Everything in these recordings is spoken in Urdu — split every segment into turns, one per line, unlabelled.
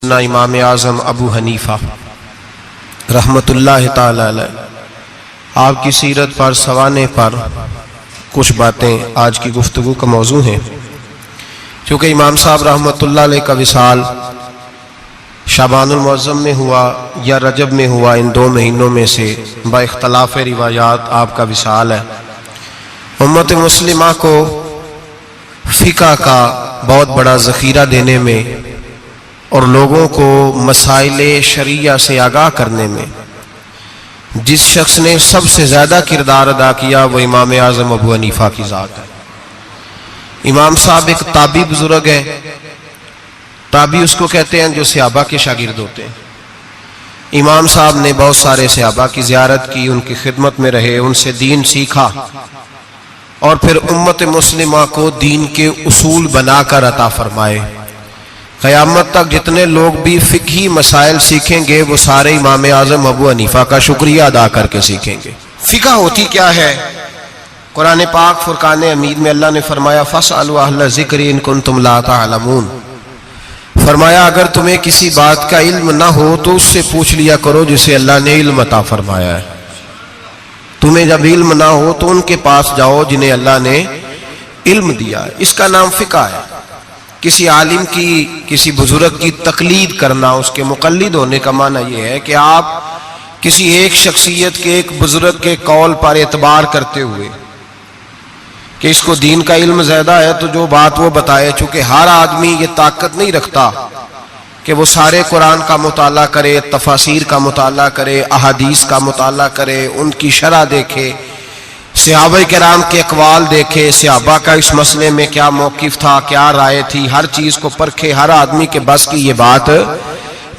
امام اعظم ابو حنیفہ رحمۃ اللہ تعالی علیہ، آپ کی سیرت پر سوانے پر کچھ باتیں آج کی گفتگو کا موضوع ہیں۔ چونکہ امام صاحب رحمۃ اللہ علیہ کا وصال شعبان المعظم میں ہوا یا رجب میں ہوا، ان دو مہینوں میں سے با اختلاف روایات آپ کا وصال ہے۔ امت مسلمہ کو فقہ کا بہت بڑا ذخیرہ دینے میں اور لوگوں کو مسائل شریعہ سے آگاہ کرنے میں جس شخص نے سب سے زیادہ کردار ادا کیا وہ امام اعظم ابو حنیفہ کی ذات ہے۔ امام صاحب ایک تابعی بزرگ ہے، تابعی اس کو کہتے ہیں جو صحابہ کے شاگرد ہوتے ہیں۔ امام صاحب نے بہت سارے صحابہ کی زیارت کی، ان کی خدمت میں رہے، ان سے دین سیکھا اور پھر امت مسلمہ کو دین کے اصول بنا کر عطا فرمائے۔ قیامت تک جتنے لوگ بھی فقہی مسائل سیکھیں گے وہ سارے امام اعظم ابو حنیفہ کا شکریہ ادا کر کے سیکھیں گے۔ فقہ ہوتی کیا ہے؟ قرآن پاک فرقان حمید میں اللہ نے فرمایا فَاسْأَلُوا أَهْلَ الذِّكْرِ إِن كُنتُمْ لَا تَعْلَمُونَ، فرمایا اگر تمہیں کسی بات کا علم نہ ہو تو اس سے پوچھ لیا کرو جسے اللہ نے علم عطا فرمایا ہے۔ تمہیں جب علم نہ ہو تو ان کے پاس جاؤ جنہیں اللہ نے علم دیا ہے۔ اس کا نام فقہ ہے۔ کسی عالم کی، کسی بزرگ کی تقلید کرنا، اس کے مقلد ہونے کا معنی یہ ہے کہ آپ کسی ایک شخصیت کے، ایک بزرگ کے قول پر اعتبار کرتے ہوئے کہ اس کو دین کا علم زیادہ ہے تو جو بات وہ بتائے، چونکہ ہر آدمی یہ طاقت نہیں رکھتا کہ وہ سارے قرآن کا مطالعہ کرے، تفاسیر کا مطالعہ کرے، احادیث کا مطالعہ کرے، ان کی شرح دیکھے، صحابہ کرام کے اقوال دیکھے، صحابہ کا اس مسئلے میں کیا موقف تھا، کیا رائے تھی، ہر چیز کو پرکھے۔ ہر آدمی کے بس کی یہ بات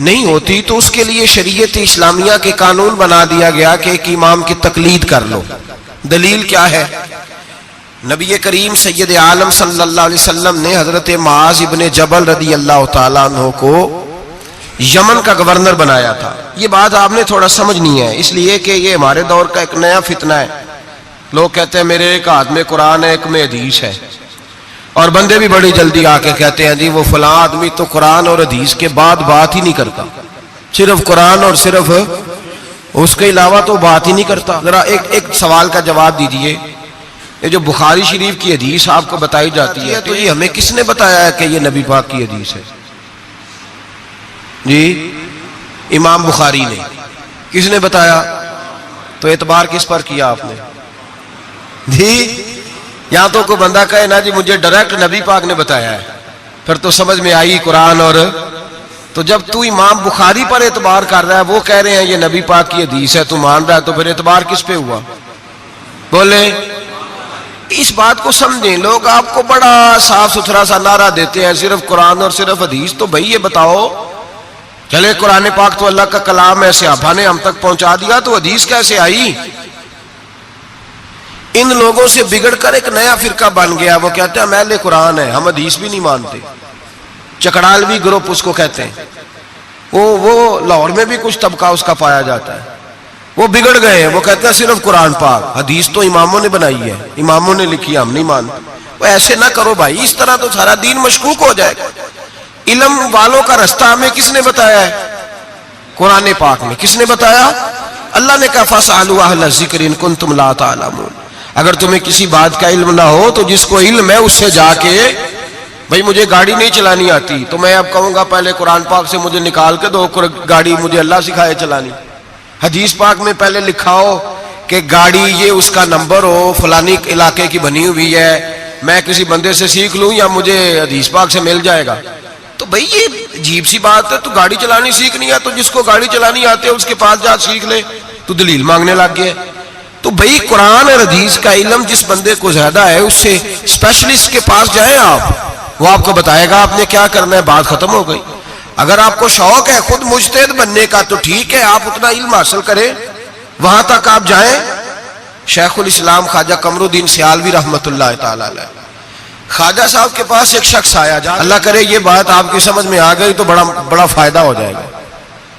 نہیں ہوتی، تو اس کے لیے شریعت اسلامیہ کے قانون بنا دیا گیا کہ ایک امام کی تقلید کر لو۔ دلیل کیا ہے؟ نبی کریم سید عالم صلی اللہ علیہ وسلم نے حضرت معاذ ابن جبل رضی اللہ تعالیٰ عنہ کو یمن کا گورنر بنایا تھا۔ یہ بات آپ نے تھوڑا سمجھنی ہے، اس لیے کہ یہ ہمارے دور کا ایک نیا فتنہ ہے۔ لوگ کہتے ہیں میرے ایک ہاتھ میں قرآن ہے، ایک میں حدیث ہے، اور بندے بھی بڑی جلدی آ کے کہتے ہیں جی وہ فلاں آدمی تو قرآن اور حدیث کے بعد بات ہی نہیں کرتا، صرف قرآن اور صرف اس کے علاوہ تو بات ہی نہیں کرتا۔ ذرا ایک سوال کا جواب دیجئے، یہ جو بخاری شریف کی حدیث آپ کو بتائی جاتی ہے تو یہ ہمیں کس نے بتایا ہے کہ یہ نبی پاک کی حدیث ہے؟ جی امام بخاری نے۔ کس نے بتایا؟ تو اعتبار کس پر کیا آپ نے؟ جی یا تو کوئی بندہ کہے نا جی مجھے ڈائریکٹ نبی پاک نے بتایا ہے، پھر تو سمجھ میں آئی قرآن۔ اور تو جب تو امام بخاری پر اعتبار کر رہا ہے، وہ کہہ رہے ہیں یہ نبی پاک کی حدیث ہے، تو مان رہا ہے، تو پھر اعتبار کس پہ ہوا؟ بولے اس بات کو سمجھیں۔ لوگ آپ کو بڑا صاف ستھرا سا نعرہ دیتے ہیں صرف قرآن اور صرف حدیث، تو بھائی یہ بتاؤ چلے قرآن پاک تو اللہ کا کلام ہے، صحابہ نے ہم تک پہنچا دیا، تو حدیث کیسے آئی؟ ان لوگوں سے بگڑ کر ایک نیا فرقہ بن گیا، وہ کہتے ہیں ہم اہل قرآن ہیں، ہم حدیث بھی نہیں مانتے۔ چکڑالوی گروپ اس کو کہتے ہیں۔ وہ لاہور میں بھی کچھ طبقہ اس کا پایا جاتا ہے، وہ بگڑ گئے ہیں، وہ کہتے ہیں صرف قرآن پاک، حدیث تو اماموں نے بنائی ہے، اماموں نے لکھی ہے، ہم نہیں مانتے۔ وہ ایسے نہ کرو بھائی، اس طرح تو سارا دین مشکوک ہو جائے گا۔ علم والوں کا رستہ ہمیں کس نے بتایا ہے؟ قرآن پاک میں۔ کس نے بتایا؟ اللہ نے کہا فَاسْأَلُوا أَهْلَ الذِّكْرِ إِن كُنتُمْ لَا تَعْلَمُونَ۔ اگر تمہیں کسی بات کا علم نہ ہو تو جس کو علم ہے اس سے جا کے، بھائی مجھے گاڑی نہیں چلانی آتی تو میں اب کہوں گا پہلے قرآن پاک سے مجھے نکال کے دو گاڑی، مجھے اللہ سکھائے چلانی۔ حدیث پاک میں پہلے لکھا ہو کہ گاڑی یہ اس کا نمبر ہو، فلانی علاقے کی بنی ہوئی ہے، میں کسی بندے سے سیکھ لوں یا مجھے حدیث پاک سے مل جائے گا؟ تو بھئی یہ عجیب سی بات ہے، تو گاڑی چلانی سیکھنی ہے تو جس کو گاڑی چلانی آتے ہے اس کے پاس جا سیکھ لے، تو دلیل مانگنے لگ گیا۔ تو بھئی قرآن اور حدیث کا علم جس بندے کو زیادہ ہے اس سے اسپیشلسٹ کے پاس جائیں آپ، وہ آپ کو بتائے گا آپ نے کیا کرنا ہے، بات ختم ہو گئی۔ اگر آپ کو شوق ہے خود مجتہد بننے کا تو ٹھیک ہے، آپ اتنا علم حاصل کریں، وہاں تک آپ جائیں۔ شیخ الاسلام خواجہ قمر الدین سیالوی رحمۃ اللہ تعالی علیہ، خواجہ صاحب کے پاس ایک شخص آیا، اللہ کرے یہ بات آپ کی سمجھ میں آ گئی تو بڑا فائدہ ہو جائے گا،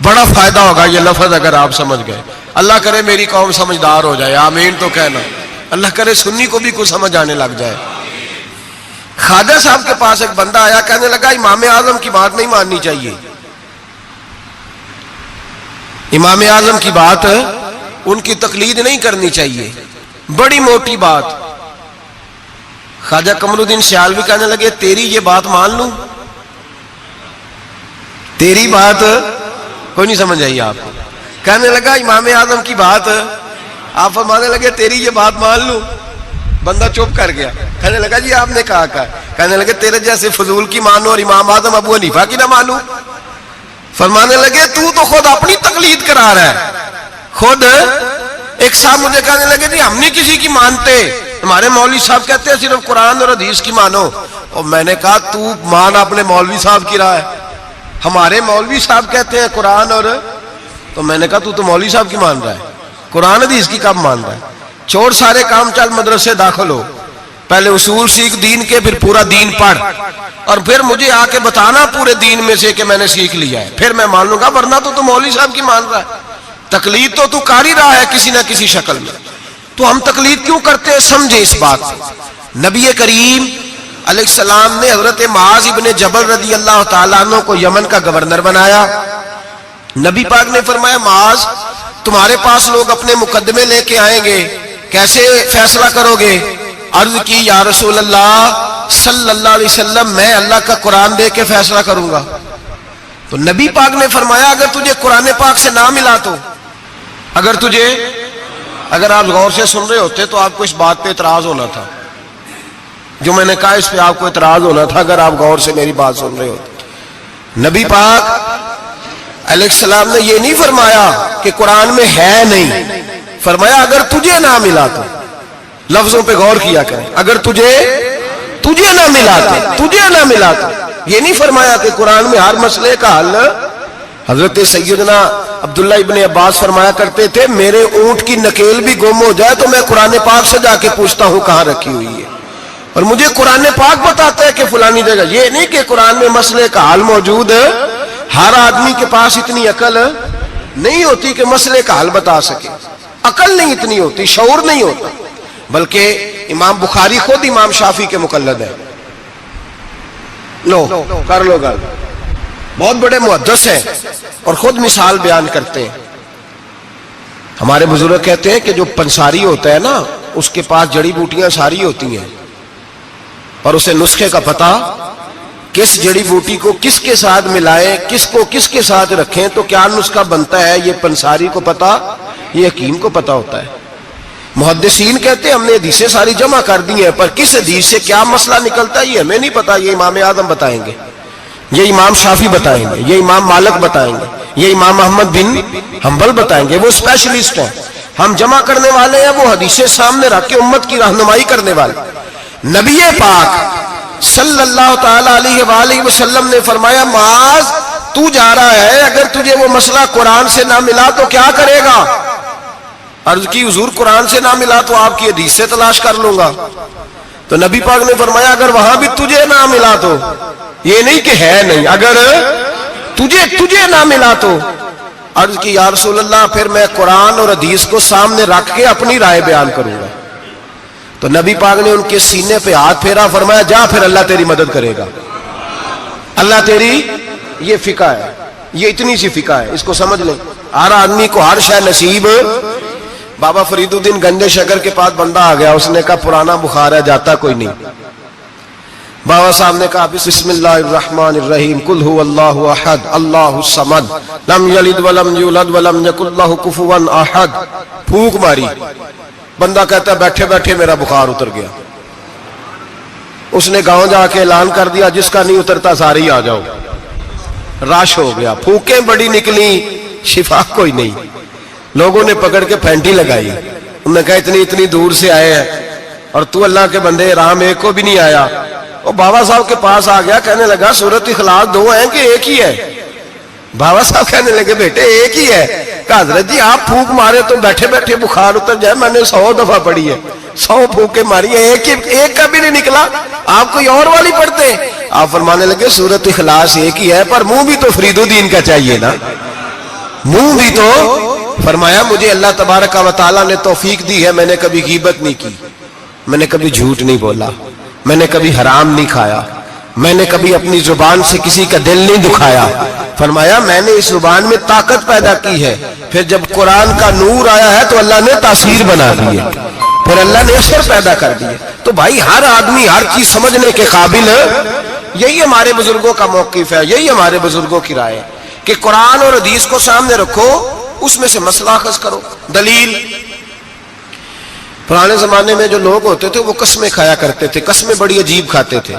بڑا فائدہ ہوگا یہ لفظ اگر آپ سمجھ گئے۔ اللہ کرے میری قوم سمجھدار ہو جائے، آمین تو کہنا۔ اللہ کرے سنی کو بھی کچھ سمجھ آنے لگ جائے۔ خواجہ صاحب کے پاس ایک بندہ آیا، کہنے لگا امام اعظم کی بات نہیں ماننی چاہیے۔ امام اعظم کی بات ان کی تقلید نہیں کرنی چاہیے، بڑی موٹی بات۔ خواجہ قمر الدین سیالوی کہنے لگے تیری یہ بات مان لوں؟ تیری بات کوئی نہیں سمجھ آئی آپ کو؟ کہنے لگا امام اعظم کی بات، آپ فرمانے لگے تیری یہ بات مان لوں؟ بندہ چپ کر گیا، کہنے لگا جی آپ نے کہا کہا، کہنے لگے تیرے جیسے فضول کی مانو اور امام اعظم ابو حنیفہ کی نہ مانو؟ فرمانے لگے تو خود اپنی تقلید کرا رہا ہے۔ خود ایک صاحب مجھے کہنے لگے جی ہم نہیں کسی کی مانتے، ہمارے مولوی صاحب کہتے ہیں صرف قرآن اور حدیث کی مانو۔ اور میں نے کہا تو مان اپنے مولوی صاحب کی رائے، ہمارے مولوی صاحب کہتے ہیں قرآن اور، تو میں نے کہا تو مولوی صاحب کی مان رہا ہے، قرآن حدیث کی کب مان رہا ہے؟ چھوڑ سارے کام، چل مدرسے داخل ہو، پہلے اصول سیکھ دین کے، پھر پورا دین پڑھ، اور پھر مجھے آ کے بتانا پورے دین میں سے کہ میں نے سیکھ لیا ہے، پھر میں مان لوں گا، ورنہ تو مولوی صاحب کی مان رہا ہے۔ تقلید تو کر ہی رہا ہے کسی نہ کسی شکل میں، تو ہم تقلید کیوں کرتے ہیں؟ سمجھے اس بات سے۔ نبی کریم علیہ السلام نے حضرت معاذ ابن جبل رضی اللہ تعالیٰ عنہ کو یمن کا گورنر بنایا۔ نبی پاک نے فرمایا معاذ تمہارے پاس لوگ اپنے مقدمے لے کے آئیں گے، کیسے فیصلہ کرو گے؟ عرض کی یا رسول اللہ صلی اللہ علیہ وسلم میں اللہ کا قرآن دے کے فیصلہ کروں گا۔ تو نبی پاک نے فرمایا اگر تجھے قرآن پاک سے نہ ملا تو، اگر آپ غور سے سن رہے ہوتے تو آپ کو اس بات پہ اعتراض ہونا تھا، جو میں نے کہا اس پہ آپ کو اعتراض ہونا تھا اگر آپ غور سے میری بات سن رہے ہوتے۔ نبی پاک علیہ السلام نے یہ نہیں فرمایا کہ قرآن میں ہے نہیں، فرمایا اگر تجھے نہ ملا تو، لفظوں پہ غور کیا کریں، اگر تجھے نہ ملا تو، یہ نہیں فرمایا کہ قرآن میں ہر مسئلے کا حل۔ حضرت سیدنا عبداللہ ابن عباس فرمایا کرتے تھے میرے اونٹ کی نکیل بھی گم ہو جائے تو میں قرآن پاک سے جا کے پوچھتا ہوں کہاں رکھی ہوئی ہے، اور مجھے قرآن پاک بتاتا ہے کہ فلانی جگہ۔ یہ نہیں کہ قرآن میں مسئلے کا حل موجود ہے، ہر آدمی کے پاس اتنی عقل نہیں ہوتی کہ مسئلے کا حل بتا سکے، عقل نہیں اتنی ہوتی، شعور نہیں ہوتا۔ بلکہ امام بخاری خود امام شافعی کے مقلد ہے، لو کر لو گل، بہت بڑے محدث ہیں اور خود مثال بیان کرتے ہیں۔ ہمارے بزرگ کہتے ہیں کہ جو پنساری ہوتا ہے نا اس کے پاس جڑی بوٹیاں ساری ہوتی ہیں، اور اسے نسخے کا پتہ، کس جڑی بوٹی کو کس کے ساتھ ملائیں، کس کو کس کے ساتھ رکھیں تو کیا نسخہ بنتا ہے، یہ پنساری کو پتہ، یہ حکیم کو پتہ ہوتا ہے۔ محدثین کہتے ہیں ہم نے حدیثیں ساری جمع کر دی ہیں، پر کس حدیث سے کیا مسئلہ نکلتا ہے یہ ہمیں نہیں پتا، یہ امام اعظم بتائیں گے، یہ امام شافعی بتائیں گے، یہ امام مالک بتائیں گے، یہ امام احمد بن حنبل بتائیں گے، وہ اسپیشلسٹ ہیں۔ ہم جمع کرنے والے ہیں، وہ حدیثیں سامنے رکھ کے امت کی رہنمائی کرنے والے۔ نبی پاک صلی اللہ تعالی علیہ وآلہ وسلم نے فرمایا معاذ تو جا رہا ہے، اگر تجھے وہ مسئلہ قرآن سے نہ ملا تو کیا کرے گا؟ عرض کی حضور قرآن سے نہ ملا تو آپ کی حدیث سے تلاش کر لوں گا۔ تو نبی پاک نے فرمایا اگر وہاں بھی تجھے نہ ملا تو، یہ نہیں کہ ہے نہیں، اگر تجھے نہ ملا تو، عرض کی یا رسول اللہ پھر میں قرآن اور حدیث کو سامنے رکھ کے اپنی رائے بیان کروں گا۔ تو نبی پاک نے ان کے سینے پہ ہاتھ پھیرا، فرمایا جا پھر اللہ تیری مدد کرے گا، اللہ تیری، یہ فقہ ہے، یہ اتنی سی فقہ ہے، اس کو سمجھ لیں۔ ہر آدمی کو ہر شے نصیب۔ بابا فرید الدین گنج شکر کے پاس بندہ آ گیا، اس نے کہا پرانا بخار ہے جاتا کوئی نہیں۔ بابا صاحب نے کہا بسم اللہ الرحمن الرحیم قل هو اللہ احد اللہ الصمد لم یلد ولم یولد ولم یکن لہ کفوا احد، پھونک ماری، بندہ کہتا ہے بیٹھے بیٹھے میرا بخار اتر گیا۔ اس نے گاؤں جا کے اعلان کر دیا جس کا نہیں اترتا سارے ہی آ جاؤ، رش ہو گیا، پھونکیں بڑی نکلی، شفا کوئی نہیں۔ لوگوں نے پکڑ کے پھینٹی لگائی، انہوں نے کہا اتنی دور سے آئے ہیں اور تو اللہ کے بندے رام ایک کو بھی نہیں آیا۔ وہ بابا صاحب کے پاس آ گیا، کہنے لگا سورت اخلاص دو ہیں کہ ایک ہی ہے؟ بابا صاحب کہنے لگے بیٹے ایک ہی ہے۔ کہا حضرت جی آپ پھونک مارے تو بیٹھے بیٹھے بخار اتر جائے، میں نے 100 دفعہ پڑھی ہے، 100 پھونکیں ماری ہے، ایک کا بھی نہیں نکلا، آپ کوئی اور والی پڑھتے؟ آپ فرمانے لگے سورت اخلاص ایک ہی ہے، پر منہ بھی تو فرید الدین کا چاہیے نا، منہ بھی تو۔ فرمایا مجھے اللہ تبارک و تعالیٰ نے توفیق دی ہے، میں نے کبھی غیبت نہیں کی، میں نے کبھی جھوٹ نہیں بولا، میں نے کبھی حرام نہیں کھایا، میں نے کبھی اپنی زبان سے کسی کا دل نہیں دکھایا. فرمایا میں نے اس زبان میں طاقت پیدا کی ہے. پھر جب قرآن کا نور آیا ہے تو اللہ نے تاثیر بنا دی ہے, پھر اللہ نے اثر پیدا کر دی ہے. تو بھائی ہر آدمی ہر چیز سمجھنے کے قابل ہے. یہی ہمارے بزرگوں کا موقف ہے, یہی ہمارے بزرگوں کی رائے ہے کہ قرآن اور حدیث کو سامنے رکھو, اس میں سے مسئلہ اخذ کرو. دلیل, پرانے زمانے میں جو لوگ ہوتے تھے وہ قسمیں کھایا کرتے تھے, قسمیں بڑی عجیب کھاتے تھے.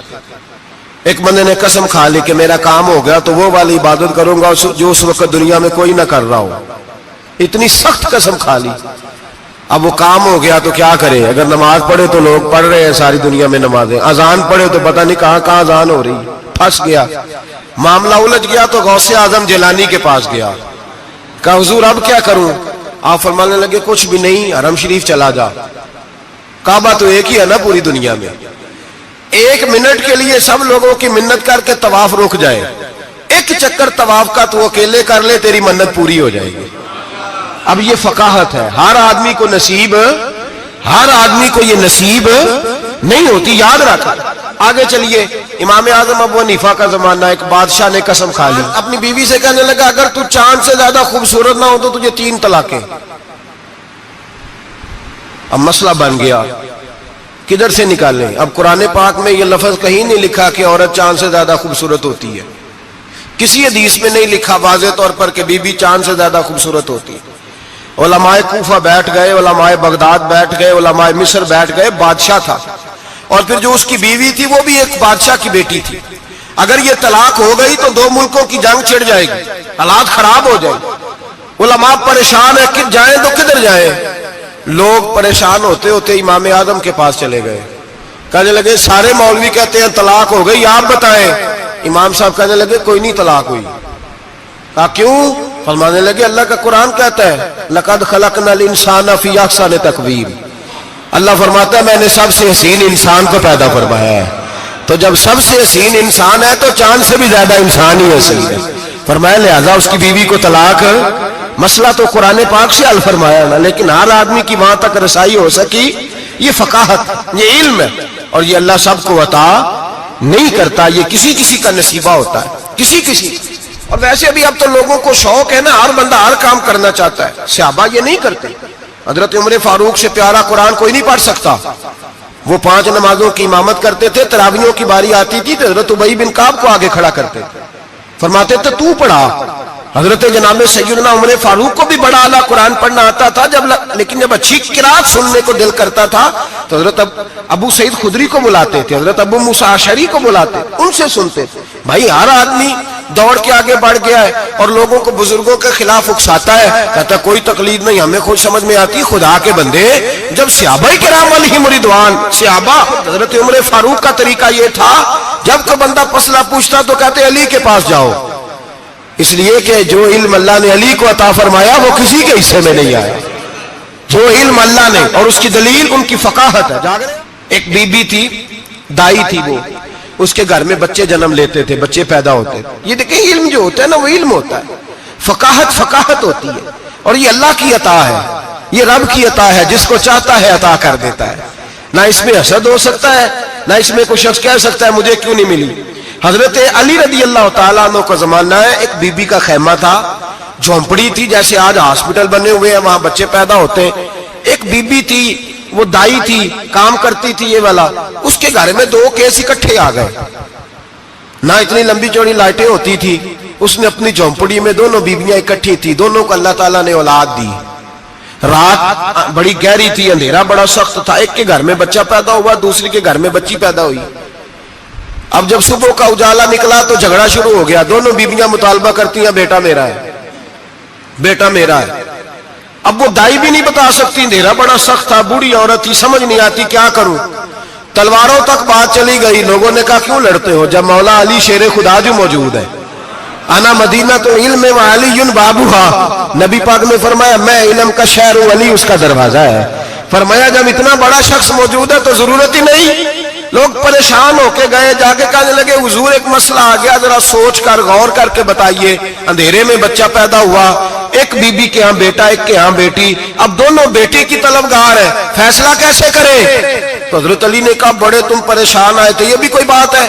ایک بندے نے قسم کھا لی کہ میرا کام ہو گیا تو وہ والی عبادت کروں گا جو اس وقت دنیا میں کوئی نہ کر رہا ہو. اتنی سخت قسم کھا لی. اب وہ کام ہو گیا تو کیا کرے؟ اگر نماز پڑھے تو لوگ پڑھ رہے ہیں ساری دنیا میں نمازیں, اذان پڑھے تو پتہ نہیں کہاں کہاں اذان ہو رہی. پھنس گیا, معاملہ الجھ گیا تو غوث اعظم جیلانی کے پاس گیا. کہا حضور اب کیا کروں؟ آپ فرمانے لگے کچھ بھی نہیں, حرم شریف چلا جا. کعبہ تو ایک ہی ہے نا پوری دنیا میں. 1 منٹ کے لیے سب لوگوں کی منت کر کے طواف رک جائے, ایک چکر طواف کا تو اکیلے کر لے, تیری منت پوری ہو جائے گی. اب یہ فقاہت ہے, ہر آدمی کو یہ نصیب نہیں ہوتی, یاد رکھ. آگے چلیے, امام اعظم ابو حنیفہ کا زمانہ, ایک بادشاہ نے قسم کھا لی, اپنی بیوی سے کہنے لگا اگر تو چاند سے زیادہ خوبصورت نہ ہو تو تجھے 3 طلاقیں. اب مسئلہ بن گیا, کدھر سے نکالیں؟ اب قرآن پاک میں یہ لفظ کہیں نہیں لکھا کہ عورت چاند سے زیادہ خوبصورت ہوتی ہے, کسی حدیث میں نہیں لکھا واضح طور پر کہ بی بی چاند سے زیادہ خوبصورت ہوتی ہے. علماء کوفہ بیٹھ گئے, علماء بغداد بیٹھ گئے, علماء مصر بیٹھ گئے. بادشاہ تھا اور پھر جو اس کی بیوی تھی وہ بھی ایک بادشاہ کی بیٹی تھی. اگر یہ طلاق ہو گئی تو 2 ملکوں کی جنگ چھڑ جائے گی, حالات خراب ہو جائیں. علماء پریشان ہیں کہ جائیں تو کدھر جائیں. لوگ پریشان ہوتے ہوتے امام اعظم کے پاس چلے گئے, کہنے لگے سارے مولوی کہتے ہیں طلاق ہو گئی, آپ بتائیں. امام صاحب کہنے لگے کوئی نہیں طلاق ہوئی. کہا کیوں؟ فرمانے لگے اللہ کا قرآن کہتا ہے لقد خلقنا الانسان فی احسن تقویم. اللہ فرماتا ہے میں نے سب سے حسین انسان کو پیدا فرمایا ہے. تو جب سب سے حسین انسان ہے تو چاند سے بھی زیادہ انسان ہی حسین ہے. فرمایا لہذا اس کی بیوی کو طلاق. مسئلہ تو قرآن پاک سے حل فرمایا نا, لیکن ہر آدمی کی وہاں تک رسائی ہو سکی, یہ فقاہت, یہ علم ہے. اور یہ اللہ سب کو عطا نہیں کرتا, یہ کسی کسی کا نصیبہ ہوتا ہے, کسی. اور ویسے بھی اب تو لوگوں کو شوق ہے نا, ہر بندہ ہر کام کرنا چاہتا ہے. صحابہ یہ نہیں کرتے. حضرت عمر فاروق سے پیارا قرآن کوئی نہیں پڑھ سکتا. وہ 5 نمازوں کی امامت کرتے تھے, تراویحوں کی باری آتی تھی تو حضرت ابی بن کعب کو آگے کھڑا کرتے تھے, فرماتے تھے تو پڑھا. حضرت جناب سیدنا عمر فاروق کو بھی بڑا اعلیٰ قرآن پڑھنا آتا تھا, لیکن جب اچھی قرات سننے کو دل کرتا تھا تو حضرت ابو سعید خدری کو بلاتے تھے, حضرت ابو موسیٰ اشعری کو بلاتے, ان سے سنتے تھے. بھائی ہر آدمی دوڑ کے آگے بڑھ گیا ہے اور لوگوں کو بزرگوں کے خلاف اکساتا ہے, کہتا کوئی تقلید نہیں, ہمیں خود سمجھ میں آتی. خدا کے بندے, جب صحابہ کرام علیہم رضوان, صحابہ حضرت عمر فاروق کا طریقہ یہ تھا, جب کوئی بندہ مسئلہ پوچھتا تو کہتے علی کے پاس جاؤ, اس لیے کہ جو علم اللہ نے علی کو عطا فرمایا وہ کسی کے حصے میں نہیں آیا. جو علم اللہ نے, اور اس کی دلیل ان کی فقاہت ہے. ایک بی بی تھی, دائی تھی, وہ اس کے گھر میں بچے جنم لیتے تھے, بچے پیدا ہوتے تھے. یہ دیکھیں علم جو ہوتا ہے نا وہ علم ہوتا ہے, فقاہت ہوتی ہے. اور یہ اللہ کی عطا ہے, یہ رب کی عطا ہے, جس کو چاہتا ہے عطا کر دیتا ہے. نہ اس میں حسد ہو سکتا ہے, نہ اس میں کوئی شخص کہہ سکتا ہے مجھے کیوں نہیں ملی. حضرت علی رضی اللہ تعالیٰ عنہ کا زمانہ ہے, ایک بی بی کا خیمہ تھا, جھونپڑی تھی, جیسے آج ہاسپٹل بنے ہوئے ہیں وہاں بچے پیدا ہوتے ہیں. ایک بی بی تھی, وہ دائی تھی, کام کرتی تھی یہ والا, اس کے گھر میں 2 کیس اکٹھے آ گئے. نہ اتنی لمبی چوڑی لائٹیں ہوتی تھی, اس نے اپنی جھونپڑی میں دونوں بیویاں اکٹھی تھی, دونوں کو اللہ تعالیٰ نے اولاد دی. رات بڑی گہری تھی, اندھیرا بڑا سخت تھا, ایک کے گھر میں بچہ پیدا ہوا, دوسری کے گھر میں بچی پیدا ہوئی. اب جب صبح کا اجالا نکلا تو جھگڑا شروع ہو گیا. دونوں بیویاں مطالبہ کرتی ہیں بیٹا میرا ہے, بیٹا میرا ہے. اب وہ دائی بھی نہیں بتا سکتی, اندھیرا بڑا سخت تھا, بوڑھی عورت تھی, سمجھ نہیں آتی کیا کروں. تلواروں تک بات چلی گئی. لوگوں نے کہا کیوں لڑتے ہو جب مولا علی شیر خدا جو موجود ہے. انا مدینہ تو علم و علی بابوہا, نبی پاک نے فرمایا میں علم کا شہر ہوں, علی اس کا دروازہ ہے. فرمایا جب اتنا بڑا شخص موجود ہے تو ضرورت ہی نہیں. لوگ پریشان ہو کے گئے, جا کے کہنے لگے حضور ایک مسئلہ آ گیا, ذرا سوچ کر غور کر کے بتائیے. اندھیرے میں بچہ پیدا ہوا, ایک بی بی کے ہاں بیٹا, ایک کے ہاں بیٹی, اب دونوں بیٹی کی طلبگار ہے, فیصلہ کیسے کریں. تو حضرت علی نے کہا بڑے تم پریشان آئے تھے, یہ بھی کوئی بات ہے.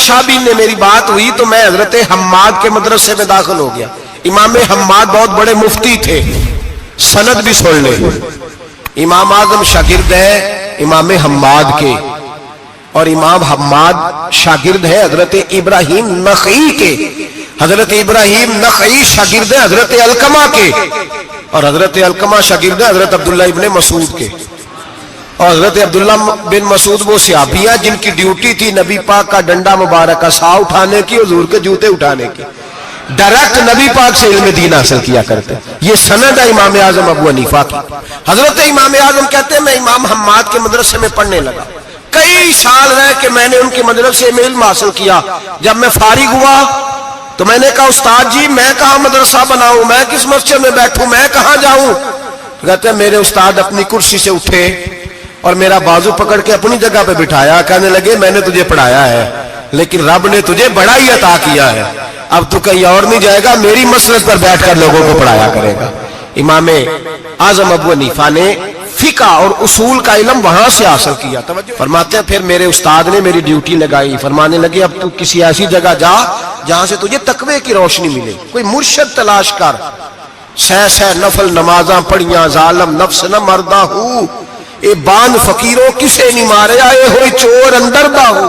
شابی نے میری بات ہوئی تو میں حضرت حماد کے مدرسے میں داخل ہو گیا. امام حماد بہت بڑے مفتی تھے, سند بھی سن لے. امام اعظم شاگرد ہے امام حماد کے, اور امام حماد شاگرد ہے حضرت ابراہیم نخعی کے. حضرت ابراہیم نخعی شاگرد ہے حضرت علقمہ کے, اور حضرت علقمہ شاگرد ہے حضرت عبداللہ ابن مسعود کے. اور حضرت عبداللہ بن مسعود وہ صحابی ہیں جن کی ڈیوٹی تھی نبی پاک کا ڈنڈا مبارک کا سا اٹھانے کی, حضور کے جوتے اٹھانے کی. ڈائریکٹ نبی پاک سے علم دین حاصل کیا کرتے. یہ سند ہے امام اعظم ابو حنیفہ کی. حضرت امام اعظم کہتے ہیں میں امام حماد کے مدرسے میں پڑھنے لگا. کئی سال رہ کہ میں نے ان کے مدرسے میں علم حاصل کیا. جب میں فارغ ہوا تو میں نے کہا استاد جی میں کہاں مدرسہ بناؤں, میں کس مسجد میں بیٹھوں, میں کہاں جاؤں. کہتے ہیں میرے استاد اپنی کرسی سے اٹھے اور میرا بازو پکڑ کے اپنی جگہ پہ بٹھایا. کہنے لگے میں نے تجھے پڑھایا ہے لیکن رب نے تجھے بڑا ہی عطا کیا ہے, اب تو کہیں اور نہیں جائے گا, میری مسجد پر بیٹھ کر لوگوں کو پڑھایا کرے گا. امام اعظم ابو حنیفہ نے فقہ اور اصول کا علم وہاں سے حاصل کیا. فرماتے ہیں پھر میرے استاد نے میری ڈیوٹی لگائی. فرمانے لگے اب تو کسی ایسی جگہ جا جہاں سے تجھے تقوی کی روشنی ملے, کوئی مرشد تلاش کر. سہ نفل نمازاں پڑھیاں ظالم نفس نہ مردہ ہو, اے باند فقیروں کسے نہیں مارے, آئے ہوئی چور اندر دا ہو.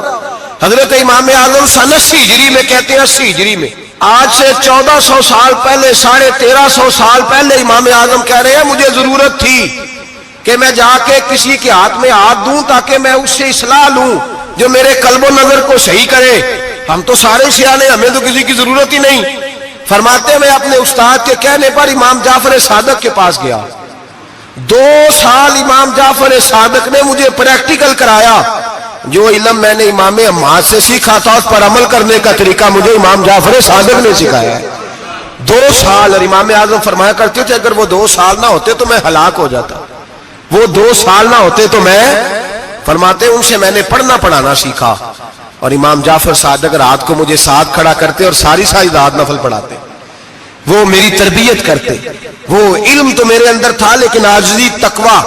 حضرت امام اعظم سن 80 ہجری میں کہتے ہیں 80 ہجری میں, آج سے 1400 سال پہلے 1350 سال پہلے امام اعظم کہہ رہے ہیں مجھے ضرورت تھی کہ میں جا کے کسی کے ہاتھ میں ہاتھ دوں تاکہ میں اس سے اصلاح لوں جو میرے قلب و نظر کو صحیح کرے. ہم تو سارے سیانے, ہمیں تو کسی کی ضرورت ہی نہیں. فرماتے میں اپنے استاد کے کہنے پر امام جعفر صادق کے پاس گیا. 2 سال امام جعفر صادق نے مجھے پریکٹیکل کرایا. جو علم میں نے امام حماد سے سیکھا تھا اس پر عمل کرنے کا طریقہ مجھے امام جعفر صادق نے سکھایا ہے. 2 سال. اور امام اعظم فرمایا کرتے تھے اگر وہ 2 سال نہ ہوتے تو میں ہلاک ہو جاتا, وہ 2 سال نہ ہوتے تو میں. فرماتے ان سے میں نے پڑھنا پڑھانا سیکھا. اور امام جعفر صادق رات کو مجھے ساتھ کھڑا کرتے اور ساری رات نفل پڑھاتے, وہ میری تربیت کرتے. وہ علم تو میرے اندر تھا لیکن عاجزی, تقوی,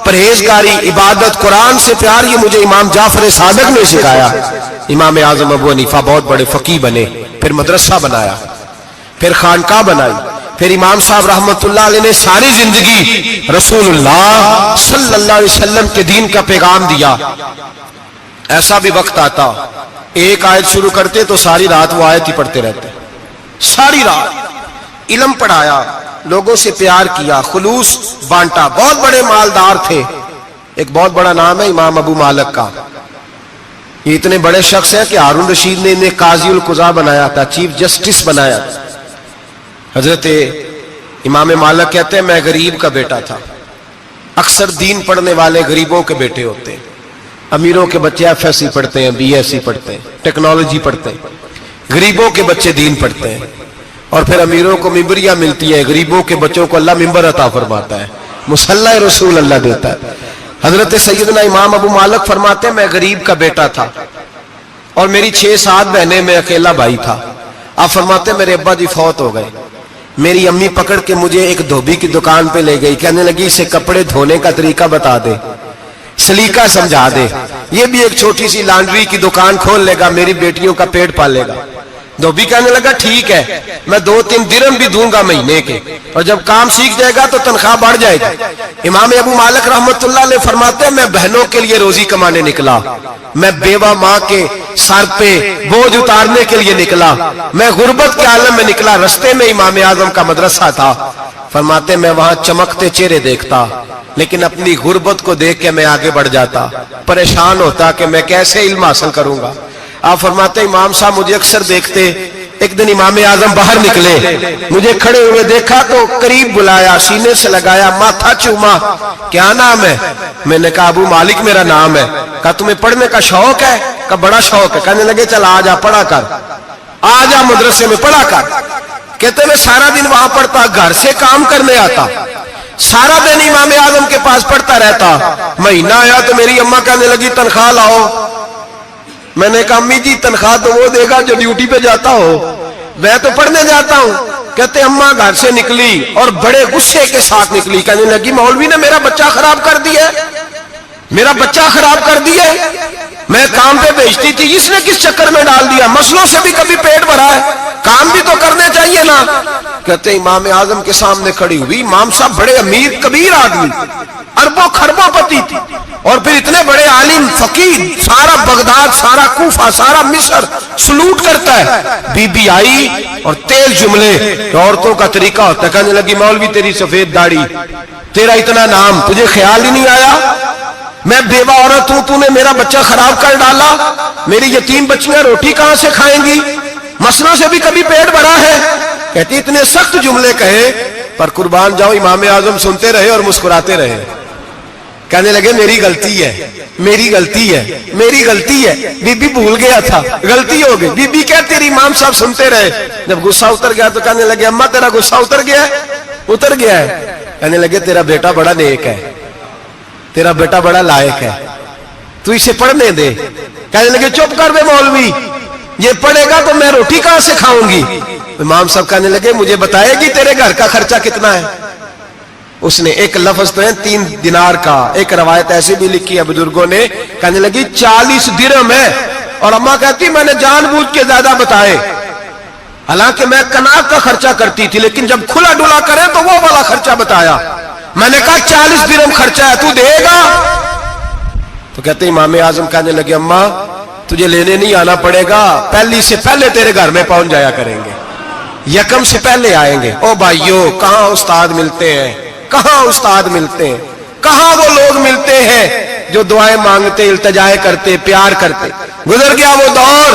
پرہیزگاری, عبادت, قرآن سے پیار یہ مجھے امام جعفر صادق نے سکھایا. امام اعظم ابو حنیفہ بہت بڑے فقیہ بنے, پھر مدرسہ بنایا, پھر خانقاہ بنائی. پھر امام صاحب رحمت اللہ علیہ نے ساری زندگی رسول اللہ صلی اللہ علیہ وسلم کے دین کا پیغام دیا. ایسا بھی وقت آتا ایک آیت شروع کرتے تو ساری رات وہ آیت ہی پڑھتے رہتے, ساری رات علم پڑھایا, لوگوں سے پیار کیا, خلوص بانٹا. بہت بڑے مالدار تھے. ایک بہت بڑا نام ہے امام ابو مالک کا. یہ اتنے بڑے شخص ہیں کہ ہارون رشید نے انہیں قاضی القضاء بنایا تھا, چیف جسٹس بنایا. حضرت امام مالک کہتے ہیں میں غریب کا بیٹا تھا. اکثر دین پڑھنے والے غریبوں کے بیٹے ہوتے ہیں. امیروں کے بچے ایف ایس سی پڑھتے ہیں, بی ایس سی پڑھتے ہیں, ٹیکنالوجی پڑھتے ہیں. غریبوں کے بچے دین پڑھتے ہیں. اور پھر امیروں کو ممبریاں ملتی ہے, غریبوں کے بچوں کو اللہ ممبر عطا فرماتا ہے, مصلی رسول اللہ دیتا ہے. حضرت سیدنا امام ابو مالک فرماتے ہیں میں غریب کا بیٹا تھا اور میری 6-7 بہنیں, میں اکیلا بھائی تھا. آپ فرماتے ہیں میرے ابا جی فوت ہو گئے. میری امی پکڑ کے مجھے ایک دھوبی کی دکان پہ لے گئی, کہنے لگی اسے کپڑے دھونے کا طریقہ بتا دے, سلیقہ سمجھا دے, یہ بھی ایک چھوٹی سی لانڈری کی دکان کھول لے گا, میری بیٹیوں کا پیٹ پال لے گا. دھوبی کہنے لگا ٹھیک ہے میں 2-3 درہم بھی دوں گا مہینے کے, اور جب کام سیکھ جائے گا تو تنخواہ بڑھ جائے گا. امام ابو مالک رحمت اللہ علیہ فرماتے ہیں میں بہنوں کے لیے روزی کمانے نکلا, میں بیوہ ماں کے سر پہ بوجھ اتارنے کے لیے نکلا, میں غربت کے عالم میں نکلا. رستے میں امام اعظم کا مدرسہ تھا. فرماتے میں وہاں چمکتے چہرے دیکھتا لیکن اپنی غربت کو دیکھ کے میں آگے بڑھ جاتا, پریشان ہوتا کہ میں کیسے علم حاصل کروں گا. آپ فرماتے امام صاحب مجھے اکثر دیکھتے. ایک دن امام اعظم باہر نکلے, مجھے کھڑے ہوئے دیکھا تو قریب بلایا, سینے سے لگایا, ماتھا چوما. کیا نام ہے؟ میں نے کہا ابو مالک میرا نام ہے. کہا تمہیں پڑھنے کا شوق ہے؟ کہا بڑا شوق ہے. کہنے لگے چل آ جا پڑھا کر, آ جا مدرسے میں پڑھا کر. کہتے میں سارا دن وہاں پڑھتا, گھر سے کام کرنے آتا, سارا دن امام اعظم کے پاس پڑھتا رہتا. مہینہ آیا تو میری اماں کہنے لگی تنخواہ لاؤ. میں نے کہا امی جی تنخواہ تو وہ دے گا جو ڈیوٹی پہ جاتا ہو, میں تو پڑھنے جاتا ہوں. کہتے اماں گھر سے نکلی اور بڑے غصے کے ساتھ نکلی, کہنے لگی مولوی نے میرا بچہ خراب کر دیا, میرا بچہ خراب کر دیا. میں کام پہ بھیجتی تھی، اس نے کس چکر میں ڈال دیا؟ مسلوں سے بھی کبھی پیٹ بھرا ہے، کام بھی تو کرنے چاہیے نا۔ کہتے ہیں امام اعظم کے سامنے کھڑی ہوئی، امام صاحب بڑے امیر کبیر آدمی، اربوں خربوں پتی تھی، اور پھر اتنے بڑے عالم فقیر، سارا بغداد، سارا کوفہ، سارا مصر سلوٹ کرتا ہے۔ بی بی آئی اور تیز جملے، عورتوں کا طریقہ ہوتا ہے، کہنے لگی مولوی تیری سفید داڑھی، تیرا اتنا نام، تجھے خیال ہی نہیں آیا؟ میں بیوہ عورت ہوں، تو نے میرا بچہ خراب کر ڈالا، میری یتیم بچیاں روٹی کہاں سے کھائیں گی؟ مسلوں سے بھی کبھی پیٹ بھرا ہے؟ کہتی اتنے سخت جملے کہے، پر قربان جاؤ امام اعظم سنتے رہے اور مسکراتے رہے۔ کہنے لگے میری غلطی ہے، میری غلطی ہے، میری غلطی ہے، بی بی بھول گیا تھا، غلطی ہو گئی۔ بی بی کہتی رہی، امام صاحب سنتے رہے۔ جب غصہ اتر گیا تو کہنے لگے اماں تیرا غصہ اتر گیا ہے؟ اتر گیا ہے۔ کہنے لگے تیرا بیٹا بڑا نیک ہے، تیرا بیٹا بڑا لائق ہے، تو اسے پڑھنے دے۔ کہنے لگے چپ کر بے مولوی، یہ پڑھے گا تو میں روٹی کہاں سے کھاؤں گی؟ امام صاحب کہنے لگے مجھے بتائے گی تیرے گھر کا خرچہ کتنا ہے؟ اس نے ایک لفظ تو ہے 3 دینار کا، ایک روایت ایسی بھی لکھی ہے بزرگوں نے، کہنے لگی 40 درہم ہے، اور اماں کہتی میں نے جان بوجھ کے زیادہ بتائے، حالانکہ میں کناک کا خرچہ کرتی تھی، لیکن جب کھلا ڈلا کرے تو وہ والا خرچہ بتایا۔ میں نے کہا 40 درہم خرچہ ہے، تو دے گا؟ تو کہتے امام اعظم کہنے لگے اماں تجھے لینے نہیں آنا پڑے گا، پہلی سے پہلے تیرے گھر میں پہنچ جایا کریں گے، یکم سے پہلے آئیں گے۔ او بھائیو، کہاں استاد ملتے ہیں، کہاں استاد ملتے ہیں، کہاں وہ لوگ ملتے ہیں جو دعائیں مانگتے، التجائے کرتے، پیار کرتے۔ گزر گیا وہ دور،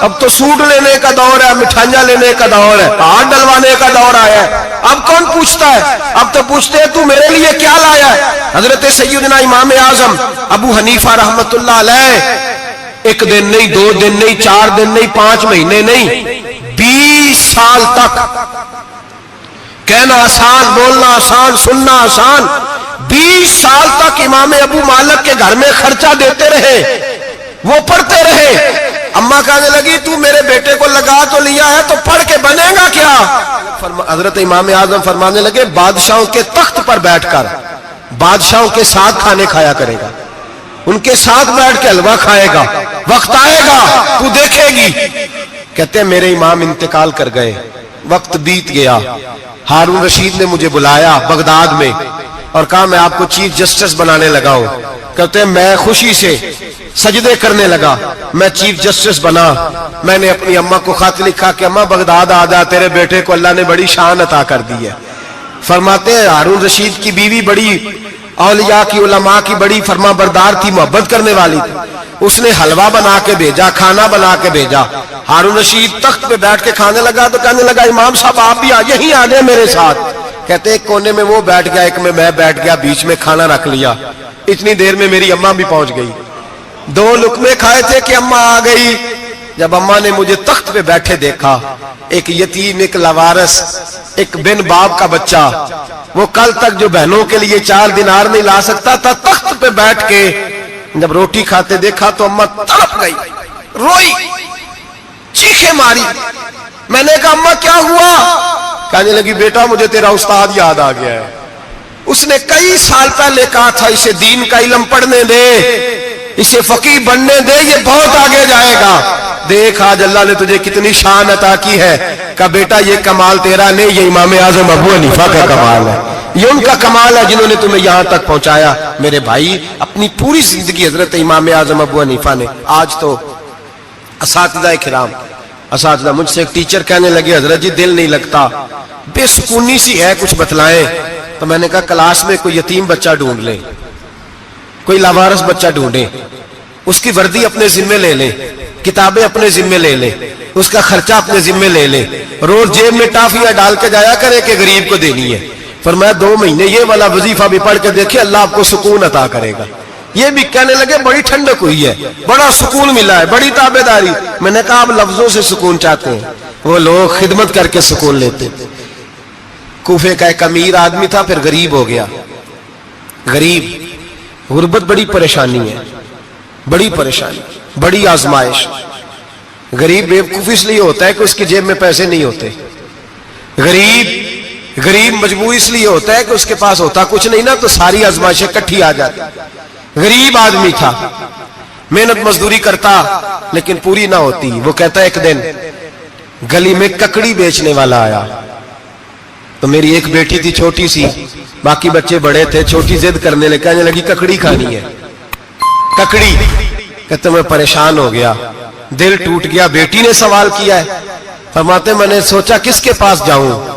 اب تو سوٹ لینے کا دور ہے، مٹھائیاں لینے کا دور ہے، ہاتھ ڈلوانے کا دور آیا ہے۔ اب کون پوچھتا ہے؟ اب تو پوچھتے ہیں تو میرے لیے کیا لایا ہے؟ حضرت سیدنا امام اعظم ابو حنیفہ رحمت اللہ علیہ 1 دن نہیں، 2 دن نہیں، 4 دن نہیں، 5 مہینے نہیں، 20 سال تک، کہنا آسان، بولنا آسان، سننا آسان، 20 سال تک امام ابو مالک کے گھر میں خرچہ دیتے رہے، وہ پڑھتے رہے۔ اماں کہنے لگی تو میرے بیٹے کو لگا تو لیا ہے، تو پڑھ کے بنے گا کیا؟ حضرت امام اعظم فرمانے لگے بادشاہوں کے تخت پر بیٹھ کر بادشاہوں کے ساتھ کھانے کھایا کرے گا، ان کے ساتھ بیٹھ کے حلوہ کھائے گا، وقت آئے گا تو دیکھے گی۔ کہتے ہیں میرے امام انتقال کر گئے، وقت بیت گیا، ہارون رشید نے مجھے بلایا بغداد میں اور کہا میں آپ کو چیف جسٹس بنانے لگا ہوں۔ کہتے ہیں میں خوشی سے سجدے کرنے لگا، میں چیف جسٹس بنا۔ میں نے اپنی اماں کو خط لکھا کہ اماں بغداد آ جا، تیرے بیٹے کو اللہ نے بڑی شان عطا کر دی ہے۔ فرماتے ہیں ہارون رشید کی بیوی بڑی اولیاء کی، علماء کی بڑی فرما بردار تھی، محبت کرنے والی تھی، اس نے حلوہ بنا کے بھیجا، کھانا بنا کے بھیجا۔ ہارون رشید تخت پہ بیٹھ کے کھانے لگا تو کہنے لگا امام صاحب آپ بھی یہیں آ جائیں میرے ساتھ۔ کہتے ایک کونے میں وہ بیٹھ گیا، ایک میں بیٹھ گیا، بیچ میں کھانا رکھ لیا۔ اتنی دیر میں میری اماں بھی پہنچ گئی، 2 لقمے کھائے تھے کہ اماں آ گئی۔ جب اماں نے مجھے تخت پہ بیٹھے دیکھا، ایک یتیم، ایک لاوارث، ایک بن باپ کا بچہ، وہ کل تک جو بہنوں کے لیے 4 دینار نہیں لا سکتا تھا، تخت پہ بیٹھ کے جب روٹی کھاتے دیکھا تو اماں تڑپ گئی، روئی، چیخیں ماری۔ میں نے کہا اماں کیا ہوا؟ کہنے لگی بیٹا مجھے تیرا استاد یاد آ گیا ہے، اس نے کئی سال پہلے کہا تھا اسے دین کا علم پڑھنے دے، اسے فقیہ بننے دے، یہ بہت آگے جائے گا۔ دیکھ آج اللہ نے تجھے کتنی شان عطا کی ہے۔ کہا بیٹا یہ کمال تیرا نہیں، یہ امام اعظم ابو حنیفہ کا کمال ہے، یہ ان کا کمال ہے جنہوں نے تمہیں یہاں تک پہنچایا۔ میرے بھائی اپنی پوری زندگی حضرت امام اعظم ابو حنیفہ نے۔ آج تو اساتذہ کرام، اساتذہ مجھ سے ایک ٹیچر کہنے لگے حضرت جی دل نہیں لگتا، بے سکونی سی ہے، کچھ بتلائیں۔ تو میں نے کہا کلاس میں کوئی یتیم بچہ ڈھونڈ لیں، کوئی لاوارث بچہ ڈھونڈیں، اس کی وردی اپنے ذمے لے لیں، کتابیں اپنے ذمے لے لیں، اس کا خرچہ اپنے ذمے لے لیں، روز جیب میں ٹافیاں ڈال کے جایا کرے کہ غریب کو دینی ہے۔ فرمایا 2 مہینے یہ والا وظیفہ بھی پڑھ کے دیکھیں، اللہ آپ کو سکون عطا کرے گا۔ یہ بھی کہنے لگے بڑی ٹھنڈک ہوئی ہے، بڑا سکون ملا ہے، بڑی تابعداری۔ میں نے کہا آپ لفظوں سے سکون چاہتے ہیں، وہ لوگ خدمت کر کے سکون لیتے۔ کوفے کا ایک امیر آدمی تھا، پھر غریب ہو گیا۔ غریب، غربت بڑی پریشانی ہے، بڑی پریشانی، بڑی آزمائش۔ غریب بیوقوف اس لیے ہوتا ہے کہ اس کی جیب میں پیسے نہیں ہوتے۔ غریب مجبور اس لیے ہوتا ہے کہ اس کے پاس ہوتا کچھ نہیں نا، تو ساری آزمائشیں اکٹھی آ جاتی۔ غریب آدمی تھا، محنت مزدوری کرتا لیکن پوری نہ ہوتی. وہ کہتا ایک دن گلی میں ککڑی بیچنے والا آیا. تو میری ایک بیٹی تھی چھوٹی سی, باقی بچے بڑے تھے. چھوٹی ضد کرنے لگی, کہنے لگی ککڑی کھانی ہے. ککڑی. کہتے میں پریشان ہو گیا, دل ٹوٹ گیا. بیٹی نے سوال کیا ہے. فرماتے میں نے سوچا کس کے پاس جاؤں,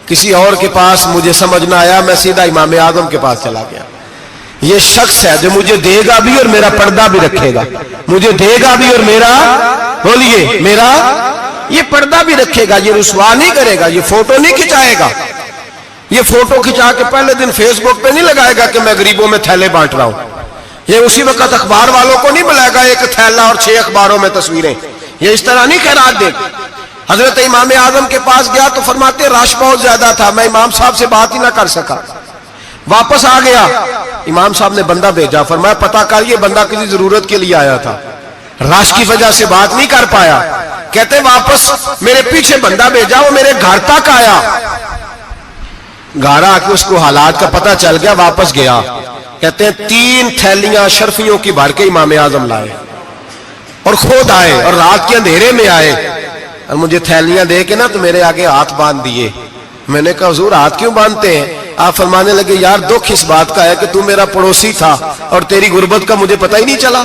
کسی اور کے پاس مجھے سمجھ نہ آیا, میں سیدھا امام اعظم کے پاس چلا گیا. یہ شخص ہے جو مجھے دے گا بھی اور میرا پردہ بھی رکھے گا. مجھے دے گا بھی اور میرا, بولیے, میرا یہ پردہ بھی رکھے گا. یہ رسوا نہیں کرے گا, یہ فوٹو نہیں کھچائے گا. یہ فوٹو کھچا کے پہلے دن فیس بک پہ نہیں لگائے گا کہ میں غریبوں میں تھیلے بانٹ رہا ہوں. یہ اسی وقت اخبار والوں کو نہیں بلائے گا ایک تھیلا اور 6 اخباروں میں تصویریں. یہ اس طرح نہیں خیرات دے. حضرت امام اعظم کے پاس گیا تو فرماتے رش بہت زیادہ تھا, میں امام صاحب سے بات ہی نہ کر سکا. واپس آ گیا, امام صاحب نے بندہ بھیجا, فرمایا پتہ کر یہ بندہ کسی ضرورت کے لیے آیا تھا, رش کی وجہ سے بات نہیں کر پایا. کہتے واپس میرے پیچھے بندہ بھیجا, وہ میرے گھر تک آیا. گھر آ کے اس کو حالات کا پتہ چل گیا, واپس گیا. کہتے ہیں 3 تھیلیاں اشرفیوں کی بھر کے امام اعظم لائے اور خود آئے اور رات کے اندھیرے میں آئے اور مجھے تھیلیاں دے کے نا تو میرے آگے ہاتھ باندھ دیے. میں نے کہا حضور ہاتھ کیوں باندھتے ہیں؟ آپ فرمانے لگے یار دکھ اس بات کا ہے کہ تو میرا پڑوسی تھا اور تیری غربت کا مجھے پتہ ہی نہیں چلا.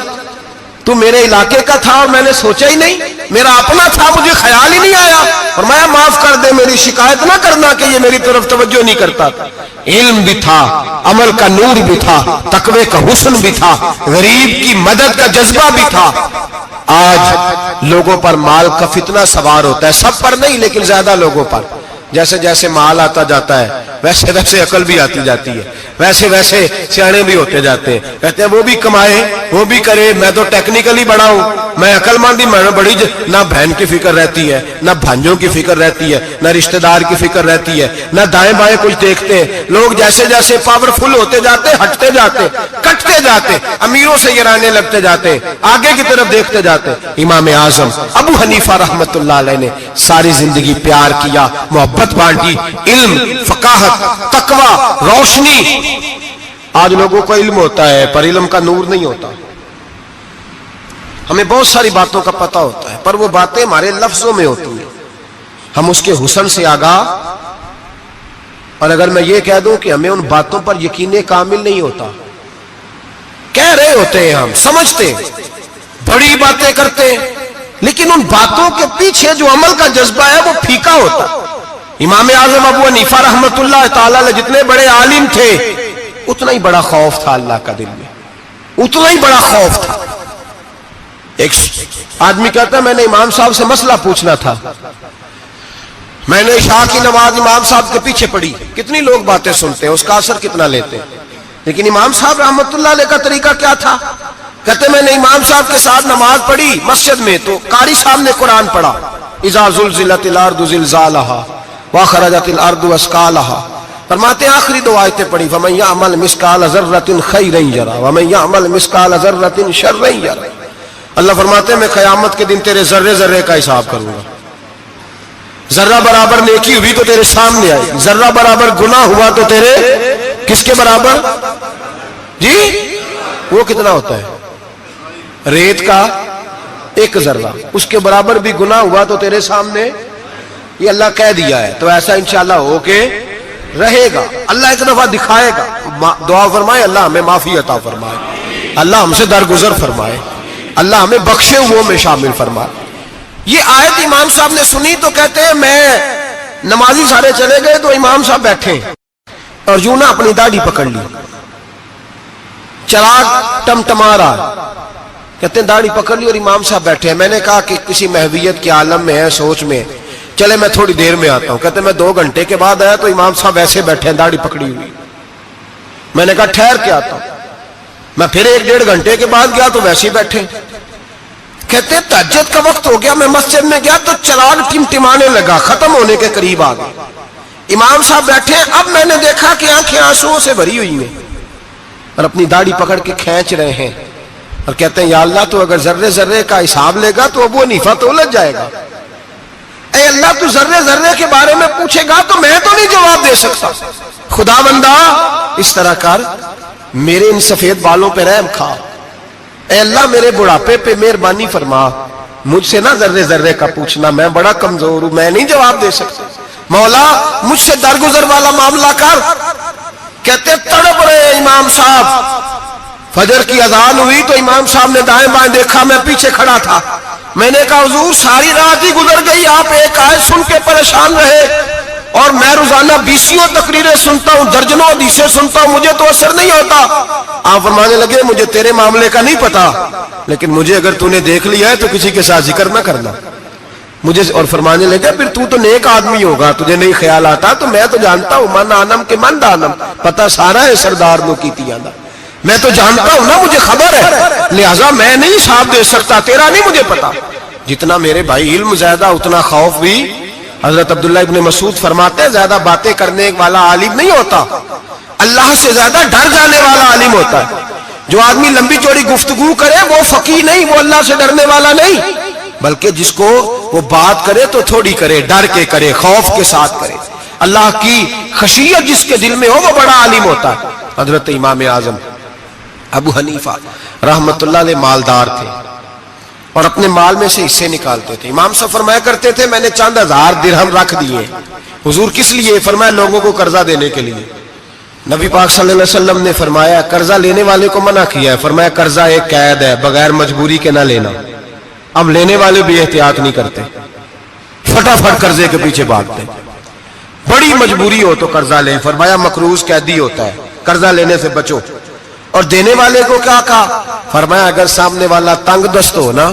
تو میرے علاقے کا تھا اور میں نے سوچا ہی نہیں, میرا اپنا تھا, مجھے خیال ہی نہیں آیا. فرمایا معاف کر دے, میری شکایت نہ کرنا کہ یہ میری طرف توجہ نہیں کرتا. علم بھی تھا, عمل کا نور بھی تھا, تقوی کا حسن بھی تھا, غریب کی مدد کا جذبہ بھی تھا. آج لوگوں پر مال کا فتنہ سوار ہوتا ہے, سب پر نہیں لیکن زیادہ لوگوں پر. جیسے جیسے مال آتا جاتا ہے ویسے ویسے عقل بھی آتی جاتی ہے, ویسے ویسے سیانے بھی ہوتے جاتے ہیں. کہتے ہیں وہ بھی کمائے وہ بھی کرے, میں تو ٹیکنیکلی بڑا ہوں, میں عقل مندی میں بڑی. نہ بہن کی فکر رہتی ہے, نہ بھانجوں کی فکر رہتی ہے, نہ رشتہ دار کی فکر رہتی ہے, نہ دائیں بائیں کچھ دیکھتے ہیں. لوگ جیسے جیسے پاورفل ہوتے جاتے, ہٹتے جاتے, کٹتے جاتے, امیروں سے گرانے لگتے جاتے, آگے کی طرف دیکھتے جاتے. امام اعظم ابو حنیفہ رحمت اللہ علیہ نے ساری زندگی پیار کیا, محبت بانٹی, علم, فقاہت, تقوی, روشنی. آج لوگوں کو علم ہوتا ہے پر علم کا نور نہیں ہوتا. ہمیں بہت ساری باتوں کا پتہ ہوتا ہے پر وہ باتیں ہمارے لفظوں میں ہوتی ہیں, ہم اس کے حسن سے آگاہ. اور اگر میں یہ کہہ دوں کہ ہمیں ان باتوں پر یقین کامل نہیں ہوتا, کہہ رہے ہوتے ہیں, ہم سمجھتے بڑی باتیں کرتے لیکن ان باتوں کے پیچھے جو عمل کا جذبہ ہے وہ پھیکا ہوتا. امام اعظم ابو حنیفہ رحمت اللہ تعالی علیہ جتنے بڑے عالم تھے اتنا ہی بڑا خوف تھا اللہ کا دل میں, اتنا ہی بڑا خوف تھا. ایک آدمی کہتا ہے میں نے امام صاحب سے مسئلہ پوچھنا تھا, میں نے عشاء کی نماز امام صاحب کے پیچھے پڑھی. کتنی لوگ باتیں سنتے ہیں, اس کا اثر کتنا لیتے ہیں, لیکن امام صاحب رحمت اللہ علیہ کا طریقہ کیا تھا؟ کہتے میں نے امام صاحب کے ساتھ نماز پڑھی مسجد میں تو قاری صاحب نے قرآن پڑھا, اذا زلزلت الارض زلزالہا واخرجت الارض اثقالہا. فرماتے ہیں آخری 2 آیتیں پڑھی, فمن یعمل مثقال ذرۃ خیرا یرہ ومن یعمل مثقال ذرۃ شرا یرہ. اللہ فرماتے ہیں میں قیامت کے دن تیرے ذرے ذرے کا حساب کروں گا. ذرہ برابر نیکی ہوئی تو تیرے سامنے آئی, ذرہ برابر گناہ ہوا تو تیرے کس کے برابر؟ جی وہ کتنا ہوتا ہے؟ ریت کا 1 ذرہ, اس کے برابر بھی گناہ ہوا تو تیرے سامنے. یہ اللہ کہہ دیا ہے تو ایسا انشاءاللہ ہو کے رہے گا. اللہ ایک دفعہ دکھائے گا. دعا فرمائے اللہ ہمیں معافی عطا فرمائے, اللہ ہم سے درگزر فرمائے, اللہ ہمیں بخشے ہوئے میں شامل فرمائے. یہ آیت امام صاحب نے سنی تو کہتے ہیں میں نمازی سارے چلے گئے تو امام صاحب بیٹھے اور یوں نہ اپنی داڑھی پکڑ لی, چراغ ٹمٹما رہا. کہتے ہیں داڑھی پکڑ لی اور امام صاحب بیٹھے ہیں. میں نے کہا کہ کسی محویت کے عالم میں ہے, سوچ میں, چلے میں تھوڑی دیر میں آتا ہوں. کہتے ہیں میں 2 گھنٹے کے بعد آیا تو امام صاحب ایسے بیٹھے ہیں داڑھی پکڑی ہوئی. میں نے کہا ٹھہر کے آتا ہوں. میں پھر 1-1.5 گھنٹے کے بعد گیا تو ویسے ہی بیٹھے. کہتے ہیں تہجد کا وقت ہو گیا, میں مسجد میں گیا تو چراغ ٹمٹمانے لگا, ختم ہونے کے قریب آ گئے. امام صاحب بیٹھے ہیں. اب میں نے دیکھا کہ آنکھیں آنسوؤں سے بھری ہوئی ہیں اور اپنی داڑھی پکڑ کے کھینچ رہے ہیں اور کہتے ہیں یا اللہ تو اگر ذرے ذرے کا حساب لے گا تو ابو حنیفہ تو الجھ جائے گا. اے اللہ تو ذرے ذرے کے بارے میں پوچھے گا تو میں تو نہیں جواب دے سکتا. خدا بندہ اس طرح کر, میرے ان سفید بالوں پہ رحم کھا. اے اللہ میرے بڑھاپے پہ مہربانی فرما، مجھ سے نہ ذرے ذرے کا پوچھنا، میں بڑا کمزور ہوں، میں نہیں جواب دے سکتا، مولا مجھ سے درگزر والا معاملہ کر۔ کہتے تڑپ رہے امام صاحب، فجر کی اذان ہوئی تو امام صاحب نے دائیں بائیں دیکھا، میں پیچھے کھڑا تھا، میں نے کہا حضور ساری رات ہی گزر گئی، آپ ایک آیت سن کے پریشان رہے، اور میں روزانہ بیسیوں تقریریں سنتا ہوں، درجنوں حدیثیں سنتا ہوں، مجھے تو اثر نہیں ہوتا۔ آپ فرمانے لگے مجھے تیرے معاملے کا نہیں پتا، لیکن مجھے اگر تو نے دیکھ لیا ہے تو کسی کے ساتھ ذکر نہ کرنا مجھے۔ اور فرمانے لگے پھر تو نیک آدمی ہوگا، تجھے نہیں خیال آتا، تو میں تو جانتا ہوں من آنم کے من دانم، پتہ سارا ہے سردار نو کیتی آنا، میں تو جانتا ہوں نا، مجھے خبر ہے، لہٰذا میں نہیں حساب دے سکتا، تیرا نہیں مجھے پتا۔ جتنا میرے بھائی علم زیادہ اتنا خوف بھی۔ حضرت عبداللہ ابن مسعود فرماتے ہیں زیادہ باتیں کرنے والا عالم نہیں ہوتا، اللہ سے زیادہ ڈر جانے والا عالم ہوتا ہے۔ جو آدمی لمبی چوڑی گفتگو کرے وہ فقیہ نہیں، وہ اللہ سے ڈرنے والا نہیں، بلکہ جس کو وہ بات کرے تو تھوڑی کرے، ڈر کے کرے، خوف کے ساتھ کرے، اللہ کی خشیت جس کے دل میں ہو وہ بڑا عالم ہوتا ہے۔ حضرت امام اعظم ابو حنیفہ رحمت اللہ علیہ مالدار تھے اور اپنے مال میں سے حصے نکالتے تھے۔ امام صاحب فرمایا کرتے تھے میں نے چند ہزار درہم رکھ دیے۔ حضور کس لیے؟ فرمایا لوگوں کو قرضہ دینے کے لیے۔ نبی پاک صلی اللہ علیہ وسلم نے فرمایا قرضہ لینے والے کو منع کیا ہے، فرمایا قرضہ ایک قید ہے، بغیر مجبوری کے نہ لینا۔ اب لینے والے بھی احتیاط نہیں کرتے، فٹافٹ قرضے کے پیچھے بھاگتے، بڑی مجبوری ہو تو قرضہ لیں، فرمایا مقروض قیدی ہوتا ہے، قرضہ لینے سے بچو۔ اور دینے والے کو کیا کہا؟ فرمایا اگر سامنے والا تنگ دست ہو نا،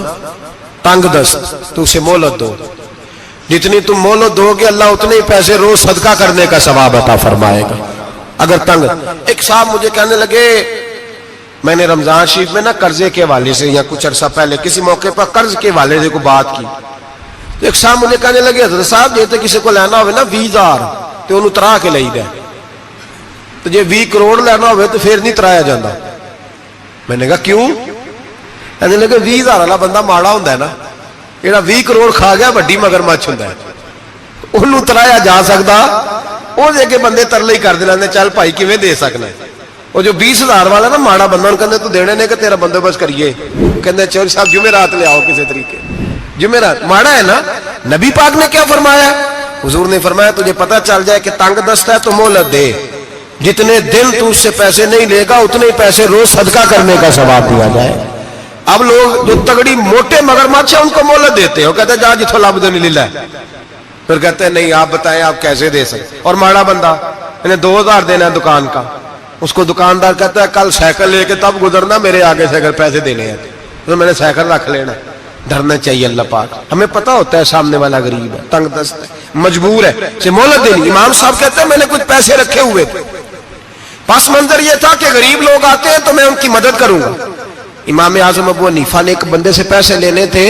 تنگ دست، تو اسے مہلت دو، جتنی تم مہلت دو گے اللہ اتنے ہی پیسے روز صدقہ کرنے کا ثواب عطا فرمائے گا۔ اگر تنگ، ایک صاحب مجھے کہنے لگے، میں نے رمضان شریف میں نا قرضے کے حوالے سے یا کچھ عرصہ پہلے کسی موقع پر قرض کے حوالے سے کو بات کی، تو ایک صاحب مجھے کہنے لگے حضرت صاحب جیتے کسی کو لینا ہوئے نا 20,000 تو انہوں ترا کے لئی دے، تو جے 20 کروڑ لینا ہوئے تو پھر نہیں ترایا جاندہ۔ میں نے کہا کیوں؟ کہنے لگے 20,000 والا بندہ ماڑا ہوندہ ہے نا، یہ 20 کروڑ کھا گیا بڑی مگرمچھ ہوندہ ہے، انہوں ترایا جا سکتا، وہ دے کے بندے ترلے ہی کر دینا چل بھائی کیویں دے سکنا ہے۔ وہ جو 20,000 والا نا ماڑا بندہ ان کہنے تو دینے نے کہ تیرا بندوبست کریے، کہنے چور صاحب جمعرات لے آؤ کسی طریقے، جمعرات ماڑا ہے نا۔ نبی پاک نے کیا فرمایا؟ حضور نے فرمایا تجھے پتہ چل جائے کہ تنگ دست ہے تو مہلت دے، جتنے دن تو اس سے پیسے نہیں لے گا اتنے ہی پیسے روز صدقہ کرنے کا ثواب دیا جائے۔ اب لوگ جو تگڑی موٹے مگرمچھ ہیں ان کو مہلت دیتے ہیں، وہ کہتے ہیں جا جتھو لب دے نہیں لے، پھر کہتے ہیں نہیں آپ بتائیں آپ کیسے دے سکتے۔ اور ماڑا بندہ انہیں 2,000 دینا ہے دکان کا، اس کو دکاندار کہتا ہے کل سائیکل لے کے تب گزرنا میرے آگے سے اگر پیسے دینے ہیں تو میں نے سائیکل رکھ لینا۔ ڈرنا چاہیے اللہ پاک، ہمیں پتہ ہوتا ہے سامنے والا غریب ہے، تنگ دست ہے، مجبور ہے، اسے مہلت دینی۔ امام صاحب کہتے ہیں میں نے کچھ پیسے رکھے ہوئے تھے، پس منظر یہ تھا کہ غریب لوگ آتے ہیں تو میں ان کی مدد کروں گا۔ امام اعظم ابو حنیفہ نے ایک بندے سے پیسے لینے تھے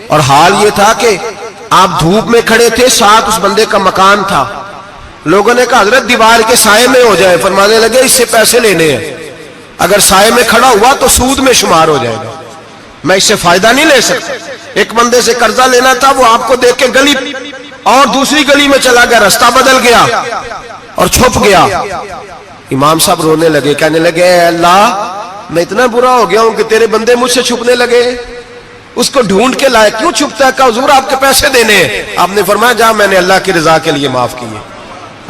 اور حال یہ تھا کہ آپ دھوپ میں کھڑے تھے، ساتھ اس بندے کا مکان تھا، لوگوں نے کہا حضرت دیوار کے سائے میں ہو جائے، فرمانے لگے اس سے پیسے لینے ہیں، اگر سائے میں کھڑا ہوا تو سود میں شمار ہو جائے گا، میں اس سے فائدہ نہیں لے سکتا۔ ایک بندے سے قرضہ لینا تھا، وہ آپ کو دیکھ کے گلی اور دوسری گلی میں چلا گیا، رستہ بدل گیا اور چھپ گیا۔ امام صاحب رونے لگے، کہنے لگے اے اللہ میں اتنا برا ہو گیا ہوں کہ تیرے بندے مجھ سے چھپنے لگے، اس کو ڈھونڈ کے لائے، کیوں چھپتا ہے؟ کہا حضور آپ کے پیسے دینے ہیں۔ آپ نے فرمایا جا میں نے اللہ کی رضا کے لیے معاف کیے،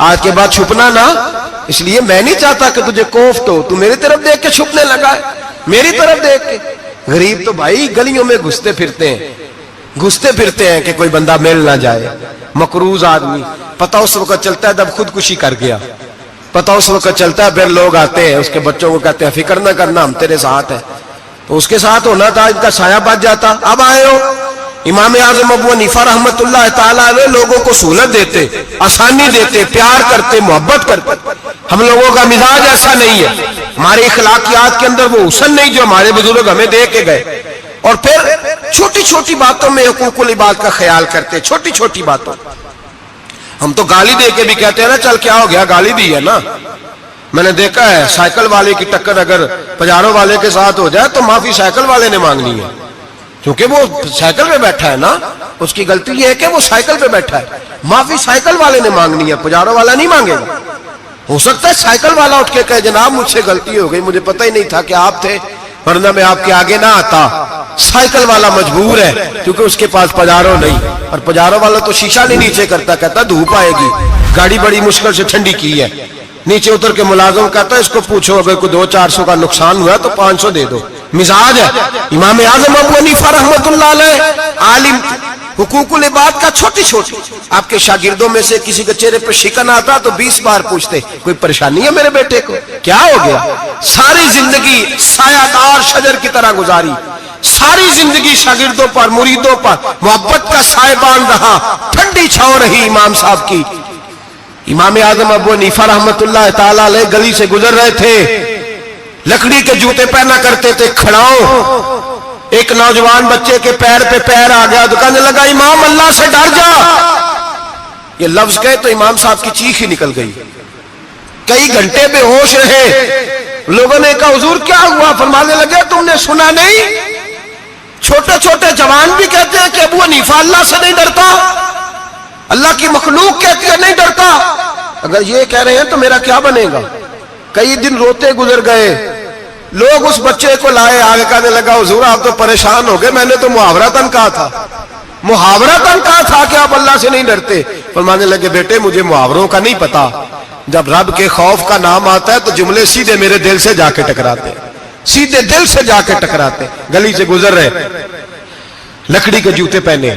آج کے بعد چھپنا نہ، اس لیے میں نہیں چاہتا کہ تجھے کوفت ہو، تو میری طرف دیکھ کے چھپنے لگا ہے، میری طرف دیکھ کے۔ غریب تو بھائی گلیوں میں گھستے پھرتے ہیں کہ کوئی بندہ مل نہ جائے، مقروض آدمی، پتہ اس وقت چلتا ہے جب خودکشی کر گیا، پتہ اس وقت چلتا ہے پھر لوگ آتے ہیں اس کے بچوں کو کہتے ہیں فکر نہ کرنا ہم تیرے ساتھ ہیں، تو اس کے ساتھ ہونا تھا، ان کا سایہ بچ جاتا۔ اب آئے ہو امام اعظم ابو حنیفہ رحمت اللہ تعالیٰ علیہ لوگوں کو سہولت دیتے، آسانی دیتے، پیار کرتے، محبت کرتے۔ ہم لوگوں کا مزاج ایسا نہیں ہے، ہمارے اخلاقیات کے اندر وہ حسن نہیں جو ہمارے بزرگ ہمیں دے کے گئے، اور پھر چھوٹی چھوٹی باتوں میں حقوق العباد کا خیال کرتے، چھوٹی چھوٹی باتوں۔ ہم تو گالی دے کے بھی کہتے ہیں نا چل کیا ہو گیا، گالی دی ہے نا۔ میں نے دیکھا ہے سائیکل والے کی ٹکر اگر پجاروں والے کے ساتھ ہو جائے تو معافی سائیکل والے نے مانگنی ہے، کیونکہ وہ سائیکل پہ بیٹھا ہے نا، اس کی غلطی یہ ہے کہ وہ سائیکل پہ بیٹھا ہے، معافی سائیکل والے نے مانگنی ہے، پجاروں والا نہیں مانگے گا۔ ہو سکتا ہے سائیکل والا اٹھ کے کہے جناب مجھ سے غلطی ہو گئی، مجھے پتہ ہی نہیں تھا کہ آپ تھے، ورنہ میں آپ کے آگے نہ آتا. سائیکل والا مجبور ہے کیونکہ اس کے پاس پجارو نہیں, اور پجارو والا تو شیشہ نہیں نیچے کرتا, کہتا دھوپ آئے گی, گاڑی بڑی مشکل سے ٹھنڈی کی ہے. نیچے اتر کے ملازم کہتا ہے اس کو پوچھو اگر کوئی 200-400 کا نقصان ہوا تو 500 دے دو. مزاج ہے. امام اعظم ابو حنیفہ رحمۃ اللہ علیہ عالم, حقوق العباد کا چھوٹی چھوٹی. آپ کے شاگردوں میں سے کسی کے چہرے پہ شکن آتا تو 20 بار پوچھتے کوئی پریشانی ہے میرے بیٹے کو, کیا ہو گیا. ساری زندگی سایہ دار شجر کی طرح گزاری, ساری زندگی شاگردوں پر مریدوں پر محبت کا سائبان رہا, ٹھنڈی چھاؤں رہی امام صاحب کی. امام اعظم ابو حنیفہ رحمۃ اللہ تعالی علیہ گلی سے گزر رہے تھے, لکڑی کے جوتے پہنا کرتے تھے, کھڑاؤں. ایک نوجوان بچے کے پیر پہ پیر آ گیا تو کہنے لگا امام اللہ سے ڈر جا. یہ لفظ کہے تو امام صاحب کی چیخ ہی نکل گئی. کئی گھنٹے بے ہوش رہے. لوگوں نے کہا حضور کیا ہوا؟ فرمانے لگے تم نے سنا نہیں, چھوٹے چھوٹے جوان بھی کہتے ہیں کہ ابو حنیفہ اللہ سے نہیں ڈرتا, اللہ کی مخلوق کہتی ہے نہیں ڈرتا. اگر یہ کہہ رہے ہیں تو میرا کیا بنے گا؟ کئی دن روتے گزر گئے. لوگ اس بچے کو لائے, آگے کہنے لگا حضور آپ تو پریشان ہو گئے, میں نے تو محاورتاً کہا تھا, محاورتاً کہا تھا کہ آپ اللہ سے نہیں ڈرتے. فرمانے لگے بیٹے مجھے محاوروں کا نہیں پتا, جب رب کے خوف کا نام آتا ہے تو جملے سیدھے میرے دل سے جا کے ٹکراتے, سیدھے دل سے جا کے ٹکراتے. گلی سے گزر رہے, لکڑی کے جوتے پہنے,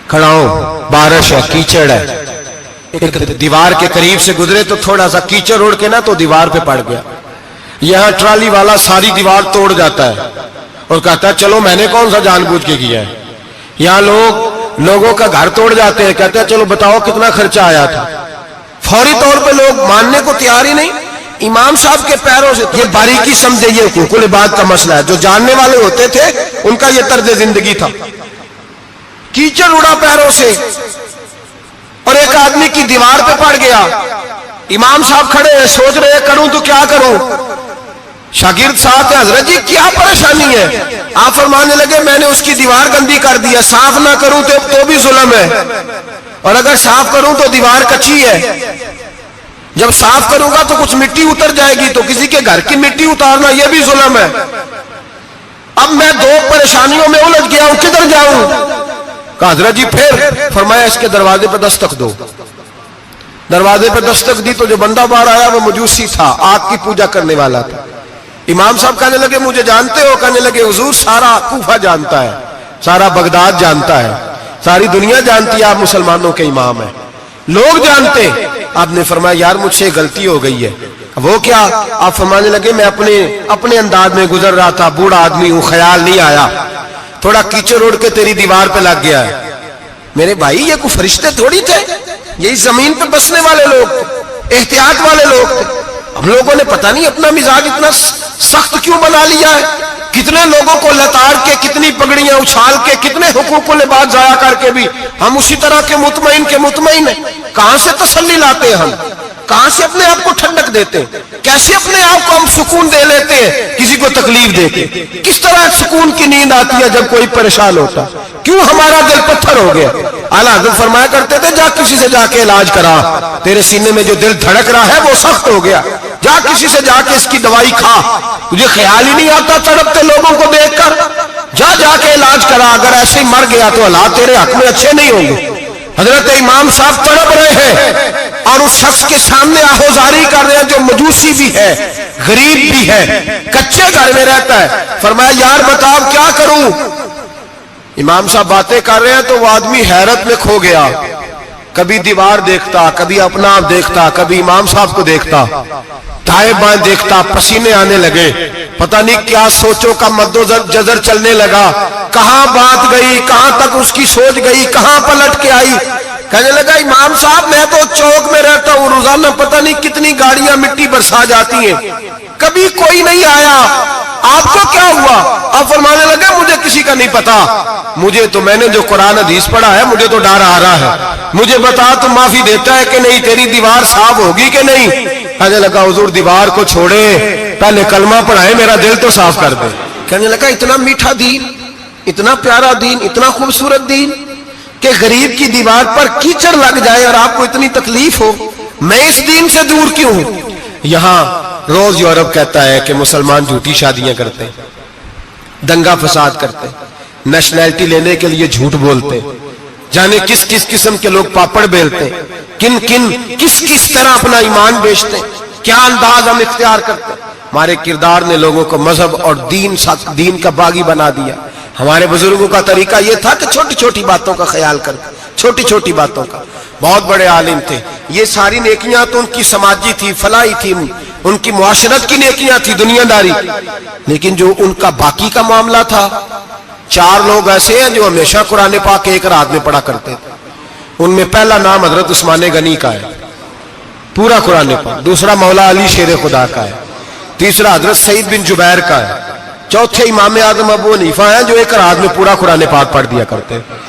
کھڑاؤں, بارش ہے, کیچڑ ہے. ایک دیوار کے قریب سے گزرے تو تھوڑا سا کیچڑ اڑ کے نا تو دیوار پہ پڑ گیا. یہاں ٹرالی والا ساری دیوار توڑ جاتا ہے اور کہتا ہے چلو میں نے کون سا جان بوجھ کے کیا ہے. یہاں لوگوں کا گھر توڑ جاتے ہیں, کہتے ہیں چلو بتاؤ کتنا خرچہ آیا تھا. فوری طور پہ لوگ ماننے کو تیار ہی نہیں. امام صاحب کے پیروں سے, یہ باریکی سمجھے, یہ حقوق العباد کا مسئلہ ہے. جو جاننے والے ہوتے تھے ان کا یہ طرز زندگی تھا. کیچڑ اڑا پیروں سے اور ایک آدمی کی دیوار پہ پڑ گیا. امام صاحب کھڑے ہیں, سوچ رہے کروں تو کیا کروں. شاگرد ساتھ ہیں, حضرت جی کیا پریشانی ہے؟ آپ فرمانے لگے میں نے اس کی دیوار گندی کر دی ہے, صاف نہ کروں تو بھی ظلم ہے, اور اگر صاف کروں تو دیوار کچی ہے. جب صاف کروں گا تو کچھ مٹی اتر جائے گی, تو کسی کے گھر کی مٹی اتارنا یہ بھی ظلم ہے. اب میں دو پریشانیوں میں الجھ گیا ہوں, کدھر جاؤں؟ کہا حضرت جی پھر. فرمایا اس کے دروازے پہ دستک دو. دروازے پہ دستک دی تو جو بندہ باہر آیا وہ مجوسی تھا, آگ کی پوجا کرنے والا تھا. امام صاحب کہنے لگے مجھے جانتے ہو؟ کہنے لگے حضور سارا کوفہ جانتا ہے, سارا بغداد جانتا ہے, ساری دنیا جانتی ہے آپ مسلمانوں کے امام ہیں, لوگ جانتے. آپ نے فرمایا یار مجھ سے غلطی ہو گئی ہے. وہ کیا؟ آپ فرمانے لگے میں اپنے انداز میں گزر رہا تھا, بوڑھا آدمی ہوں, خیال نہیں آیا, تھوڑا کیچڑ اڑ کے تیری دیوار پہ لگ گیا ہے. میرے بھائی یہ کوئی فرشتے تھوڑی تھے, یہی زمین پہ بسنے والے لوگ تھے, احتیاط والے لوگ تھے. ہم لوگوں نے پتہ نہیں اپنا مزاج اتنا سخت کیوں بنا لیا ہے. کتنے لوگوں کو لتاڑ کے, کتنی پگڑیاں اچھال کے, کتنے حقوق العباد ضائع کر کے بھی ہم اسی طرح کے مطمئن ہیں. کہاں سے تسلی لاتے ہیں ہم؟ کہاں سے اپنے آپ کو ٹھنڈک دیتے ہیں؟ کیسے اپنے آپ کو ہم سکون دے لیتے ہیں کسی کو تکلیف دے کے؟ کس طرح سکون کی نیند آتی ہے جب کوئی پریشان ہوتا؟ کیوں ہمارا دل پتھر ہو گیا؟ اعلیٰ حضرت فرمایا کرتے تھے جا کسی سے جا کے علاج کرا, تیرے سینے میں جو دل دھڑک رہا ہے وہ سخت ہو گیا, جا کسی سے جا کے اس کی دوائی کھا. تجھے خیال ہی نہیں آتا تڑپتے لوگوں کو دیکھ کر؟ جا کے علاج کرا. اگر ایسے ہی مر گیا تو حالات تیرے حق میں اچھے نہیں ہوں گے. حضرت امام صاحب تڑپ رہے ہیں اور اس شخص کے سامنے آہوزاری کر رہے ہیں جو مجوسی بھی ہے, غریب بھی ہے, کچے گھر میں رہتا ہے. فرمایا یار بتاؤ کیا کروں؟ امام صاحب باتیں کر رہے ہیں تو وہ آدمی حیرت میں کھو گیا. کبھی دیوار دیکھتا, کبھی اپنا آپ دیکھتا, کبھی امام صاحب کو دیکھتا, دائیں بائیں دیکھتا, پسینے آنے لگے. پتہ نہیں کیا سوچوں کا مد و جزر چلنے لگا, کہاں بات گئی, کہاں تک اس کی سوچ گئی, کہاں پلٹ کے آئی. کہنے لگا امام صاحب میں تو چوک میں رہتا ہوں, روزانہ پتہ نہیں کتنی گاڑیاں مٹی برسا جاتی ہیں, کبھی کوئی نہیں آیا, آپ کو کیا ہوا؟ آپ فرمانے لگے مجھے کسی کا نہیں پتا, مجھے تو میں نے جو قرآن حدیث پڑھا ہے مجھے تو ڈر آ رہا ہے, مجھے بتا تو معافی دیتا ہے کہ نہیں, تیری دیوار صاف ہوگی کہ نہیں؟ کہنے لگا حضور دیوار کو چھوڑے, پہلے کلمہ پڑھائے, میرا دل تو صاف کر دے. کہنے لگا اتنا میٹھا دین, اتنا پیارا دین, اتنا خوبصورت دین کہ غریب کی دیوار پر کیچڑ لگ جائے اور آپ کو اتنی تکلیف ہو, میں اس دین سے دور کیوں ہوں؟ یہاں روز یورپ کہتا ہے کہ مسلمان جھوٹی شادیاں کرتے ہیں، دنگا فساد کرتے ہیں، نیشنلٹی لینے کے لیے جھوٹ بولتے ہیں، جانے کس کس قسم کے لوگ پاپڑ بیلتے ہیں، کس طرح اپنا ایمان بیچتے ہیں، کیا انداز ہم اختیار کرتے ہیں۔ ہمارے کردار نے لوگوں کو مذہب اور دین کا باغی بنا دیا۔ ہمارے بزرگوں کا طریقہ یہ تھا کہ چھوٹی چھوٹی باتوں کا خیال کرتے، چھوٹی چھوٹی باتوں کا۔ بہت بڑے عالم تھے، یہ ساری نیکیاں تو ان کی سماجی تھی، فلاحی تھی، ان کی معاشرت کی نیکیاں تھی، دنیا داری، لیکن جو ان کا باقی کا معاملہ تھا، چار لوگ ایسے ہیں جو ہمیشہ قرآن پاک ایک رات میں پڑھا کرتے تھے۔ ان میں پہلا نام حضرت عثمان غنی کا ہے، پورا قرآن پاک، دوسرا مولا علی شیر خدا کا ہے، تیسرا حضرت سعید بن جبیر کا ہے، چوتھے امام اعظم ابو حنیفہ ہیں جو ایک رات میں پورا قرآن پاک پڑھ دیا کرتے ہیں۔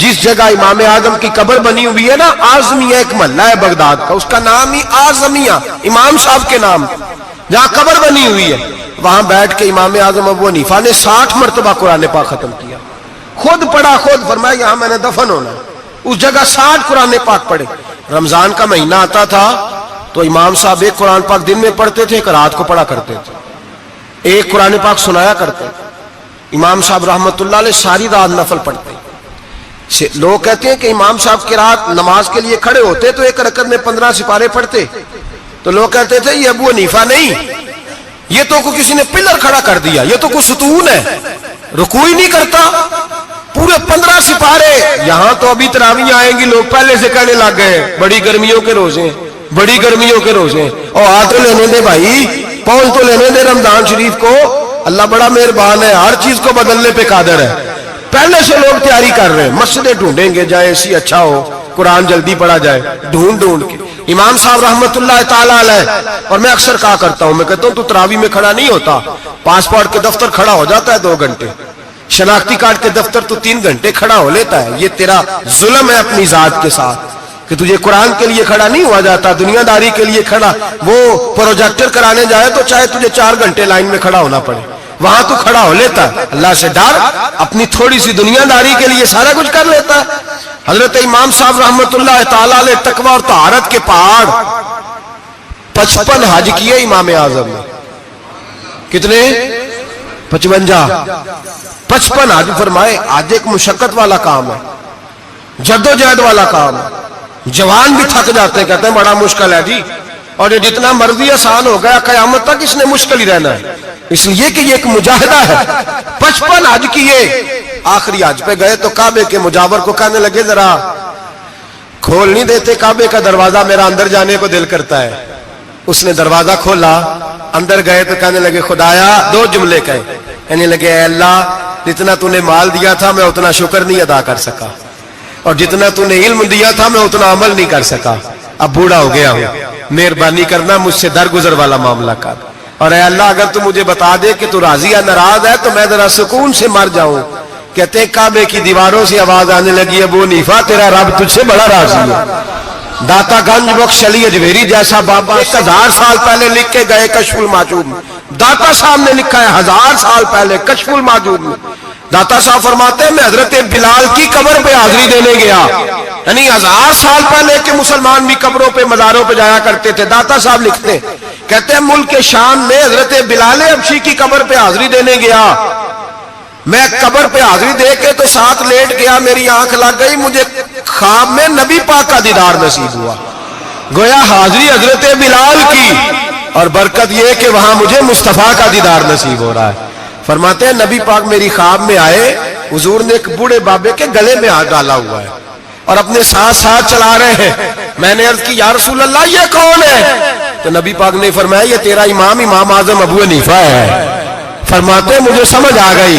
جس جگہ امام اعظم کی قبر بنی ہوئی ہے نا، اعظمیہ ایک محلہ ہے بغداد کا، اس کا نام ہی اعظمیہ، امام صاحب کے نام، جہاں قبر بنی ہوئی ہے، وہاں بیٹھ کے امام اعظم ابو حنیفہ نے 60 مرتبہ قرآن پاک ختم کیا، خود پڑھا، خود فرمایا یہاں میں نے دفن ہونا ہے، اس جگہ 60 قرآن پاک پڑھے۔ رمضان کا مہینہ آتا تھا تو امام صاحب ایک قرآن پاک دن میں پڑھتے تھے، ایک رات کو پڑھا کرتے تھے، ایک قرآن پاک سنایا کرتے تھے۔ امام صاحب رحمت اللہ علیہ ساری رات نفل پڑھتے۔ لوگ کہتے ہیں کہ امام صاحب کی رات نماز کے لیے کھڑے ہوتے تو ایک رکعت میں 15 سپارے پڑھتے، تو لوگ کہتے تھے یہ ابو حنیفہ نہیں، یہ تو کسی نے پلر کھڑا کر دیا، یہ تو کوئی ستون ہے، رکوع ہی نہیں کرتا، پورے 15 سپارے۔ یہاں تو ابھی تراویح آئیں گی، لوگ پہلے سے کہنے لگ گئے بڑی گرمیوں کے روزے، بڑی گرمیوں کے روزے، اور آ تو لینے دے بھائی، پہنچ تو لینے دے رمضان شریف کو، اللہ بڑا مہربان ہے، ہر چیز کو بدلنے پہ قادر ہے۔ پہلے سے لوگ تیاری کر رہے ہیں، مسجدیں ڈھونڈیں گے جائے اسی اچھا ہو، قرآن جلدی پڑھا جائے، ڈھونڈ کے۔ امام صاحب رحمت اللہ تعالیٰ علیہ، اور میں اکثر کہا کرتا ہوں، میں کہتا ہوں تو تراویح میں کھڑا نہیں ہوتا، پاسپورٹ کے دفتر کھڑا ہو جاتا ہے 2 گھنٹے، شناختی کارڈ کے دفتر تو 3 گھنٹے کھڑا ہو لیتا ہے۔ یہ تیرا ظلم ہے اپنی ذات کے ساتھ کہ تجھے قرآن کے لیے کھڑا نہیں ہوا جاتا، دنیا داری کے لیے کھڑا، وہ پروجیکٹر کرانے جائے تو چاہے تجھے 4 گھنٹے لائن میں کھڑا ہونا پڑے، وہاں تو کھڑا ہو لیتا ہے۔ اللہ سے ڈر، اپنی تھوڑی سی دنیا داری کے لیے سارا کچھ کر لیتا ہے۔ حضرت امام صاحب رحمت اللہ تعالیٰ علیہ تقوی اور طہارت کے پہاڑ 55 حج کیے امام اعظم نے، کتنے؟ 55 حج فرمائے۔ آج ایک مشقت والا کام ہے، جدوجہد والا کام ہے، جوان بھی تھک جاتے ہیں، کہتے ہیں بڑا مشکل ہے جی، اور یہ جتنا مرضی آسان ہو گیا، قیامت تک اس نے مشکل ہی رہنا ہے، اس لیے کہ یہ ایک مجاہدہ ہے۔ 55 حج کیے، آخری حج پہ گئے تو کعبے کے مجاور کو کہنے لگے ذرا کھول نہیں دیتے کعبے کا دروازہ، میرا اندر جانے کو دل کرتا ہے۔ اس نے دروازہ کھولا، اندر گئے تو کہنے لگے خدایا، 2 جملے کہے، کہنے لگے اے اللہ، جتنا تو نے مال دیا تھا میں اتنا شکر نہیں ادا کر سکا، اور جتنا تو نے علم دیا تھا میں اتنا عمل نہیں کر سکا، اب بوڑھا ہو گیا ہوں، مہربانی کرنا مجھ سے درگزر والا معاملہ کر، اور اے اللہ اگر تو مجھے بتا دے کہ تو راضی یا ناراض ہے تو میں ذرا سکون سے مر جاؤں۔ کہتے ہیں کعبے کی دیواروں سے آواز آنے لگی، ابو حنیفہ تیرا رب تجھ سے بڑا راضی ہے۔ داتا گنج بخش علی اجمیری جیسا بابا 1000 سال پہلے لکھ کے گئے کشف المحجوب میں، داتا صاحب نے لکھا ہے 1000 سال پہلے کشف المحجوب میں، داتا صاحب فرماتے ہیں میں حضرت بلال کی قبر پہ حاضری دینے گیا، یعنی 1000 سال پہلے کے مسلمان بھی قبروں پہ مزاروں پہ جایا کرتے تھے۔ داتا صاحب لکھتے ہیں، کہتے ہیں ملک شام میں حضرت بلال حبشی کی قبر پہ حاضری دینے گیا، میں قبر پہ حاضری دے کے تو ساتھ لیٹ گیا، میری آنکھ لگ گئی، مجھے خواب میں نبی پاک کا دیدار نصیب ہوا، گویا حاضری حضرت بلال کی، اور برکت یہ کہ وہاں مجھے مصطفیٰ کا دیدار نصیب ہو رہا ہے۔ فرماتے ہیں نبی پاک میری خواب میں آئے، حضور نے ایک بوڑھے بابے کے گلے میں ہاتھ ڈالا ہوا ہے اور اپنے ساتھ ساتھ چلا رہے ہیں۔ میں نے عرض کی یا رسول اللہ یہ کون ہے؟ تو نبی پاک نے فرمایا یہ تیرا امام اعظم ابو حنیفہ ہے۔ فرماتے ہیں مجھے سمجھ آ گئی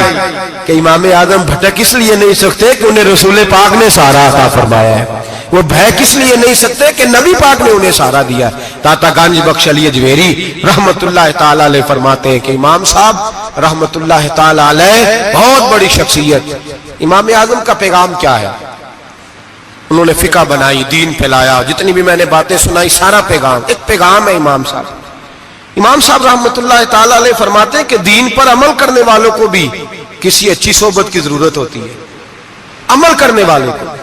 کہ امام اعظم بھٹک اس لیے نہیں سکتے کہ انہیں رسول پاک نے سہارا عطا فرمایا ہے، وہ بہک اس لیے نہیں سکتے کہ نبی پاک نے انہیں سہارا دیا۔ داتا گنج بخش علی اجمیری رحمت اللہ تعالی علیہ فرماتے ہیں کہ امام صاحب رحمت اللہ تعالی علیہ بہت بڑی شخصیت۔ امام اعظم کا پیغام کیا ہے؟ انہوں نے فقہ بنائی، دین پھیلایا، جتنی بھی میں نے باتیں سنائی سارا پیغام، ایک پیغام ہے امام صاحب۔ امام صاحب رحمت اللہ تعالی علیہ فرماتے ہیں کہ دین پر عمل کرنے والوں کو بھی کسی اچھی صحبت کی ضرورت ہوتی ہے، عمل کرنے والے کو۔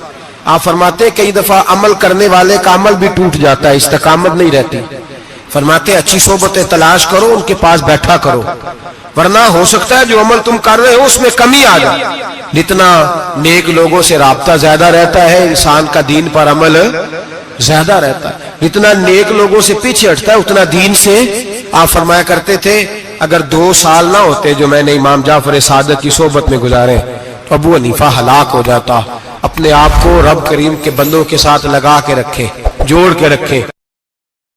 آپ فرماتے ہیں کئی دفعہ عمل کرنے والے کا عمل بھی ٹوٹ جاتا ہے، استقامت نہیں رہتی۔ فرماتے اچھی صحبتیں تلاش کرو، ان کے پاس بیٹھا کرو، ورنہ ہو سکتا ہے جو عمل تم کر رہے ہو اس میں کمی آ جائے۔ جتنا نیک لوگوں سے رابطہ زیادہ رہتا ہے انسان کا دین پر عمل زیادہ رہتا ہے، جتنا نیک لوگوں سے پیچھے ہٹتا ہے اتنا دین سے۔ آپ فرمایا کرتے تھے اگر 2 سال نہ ہوتے جو میں نے امام جعفر صادق کی صحبت میں گزارے تو ابو حنیفہ ہلاک ہو جاتا۔ اپنے آپ کو رب کریم کے بندوں کے ساتھ لگا کے رکھے، جوڑ کے رکھے۔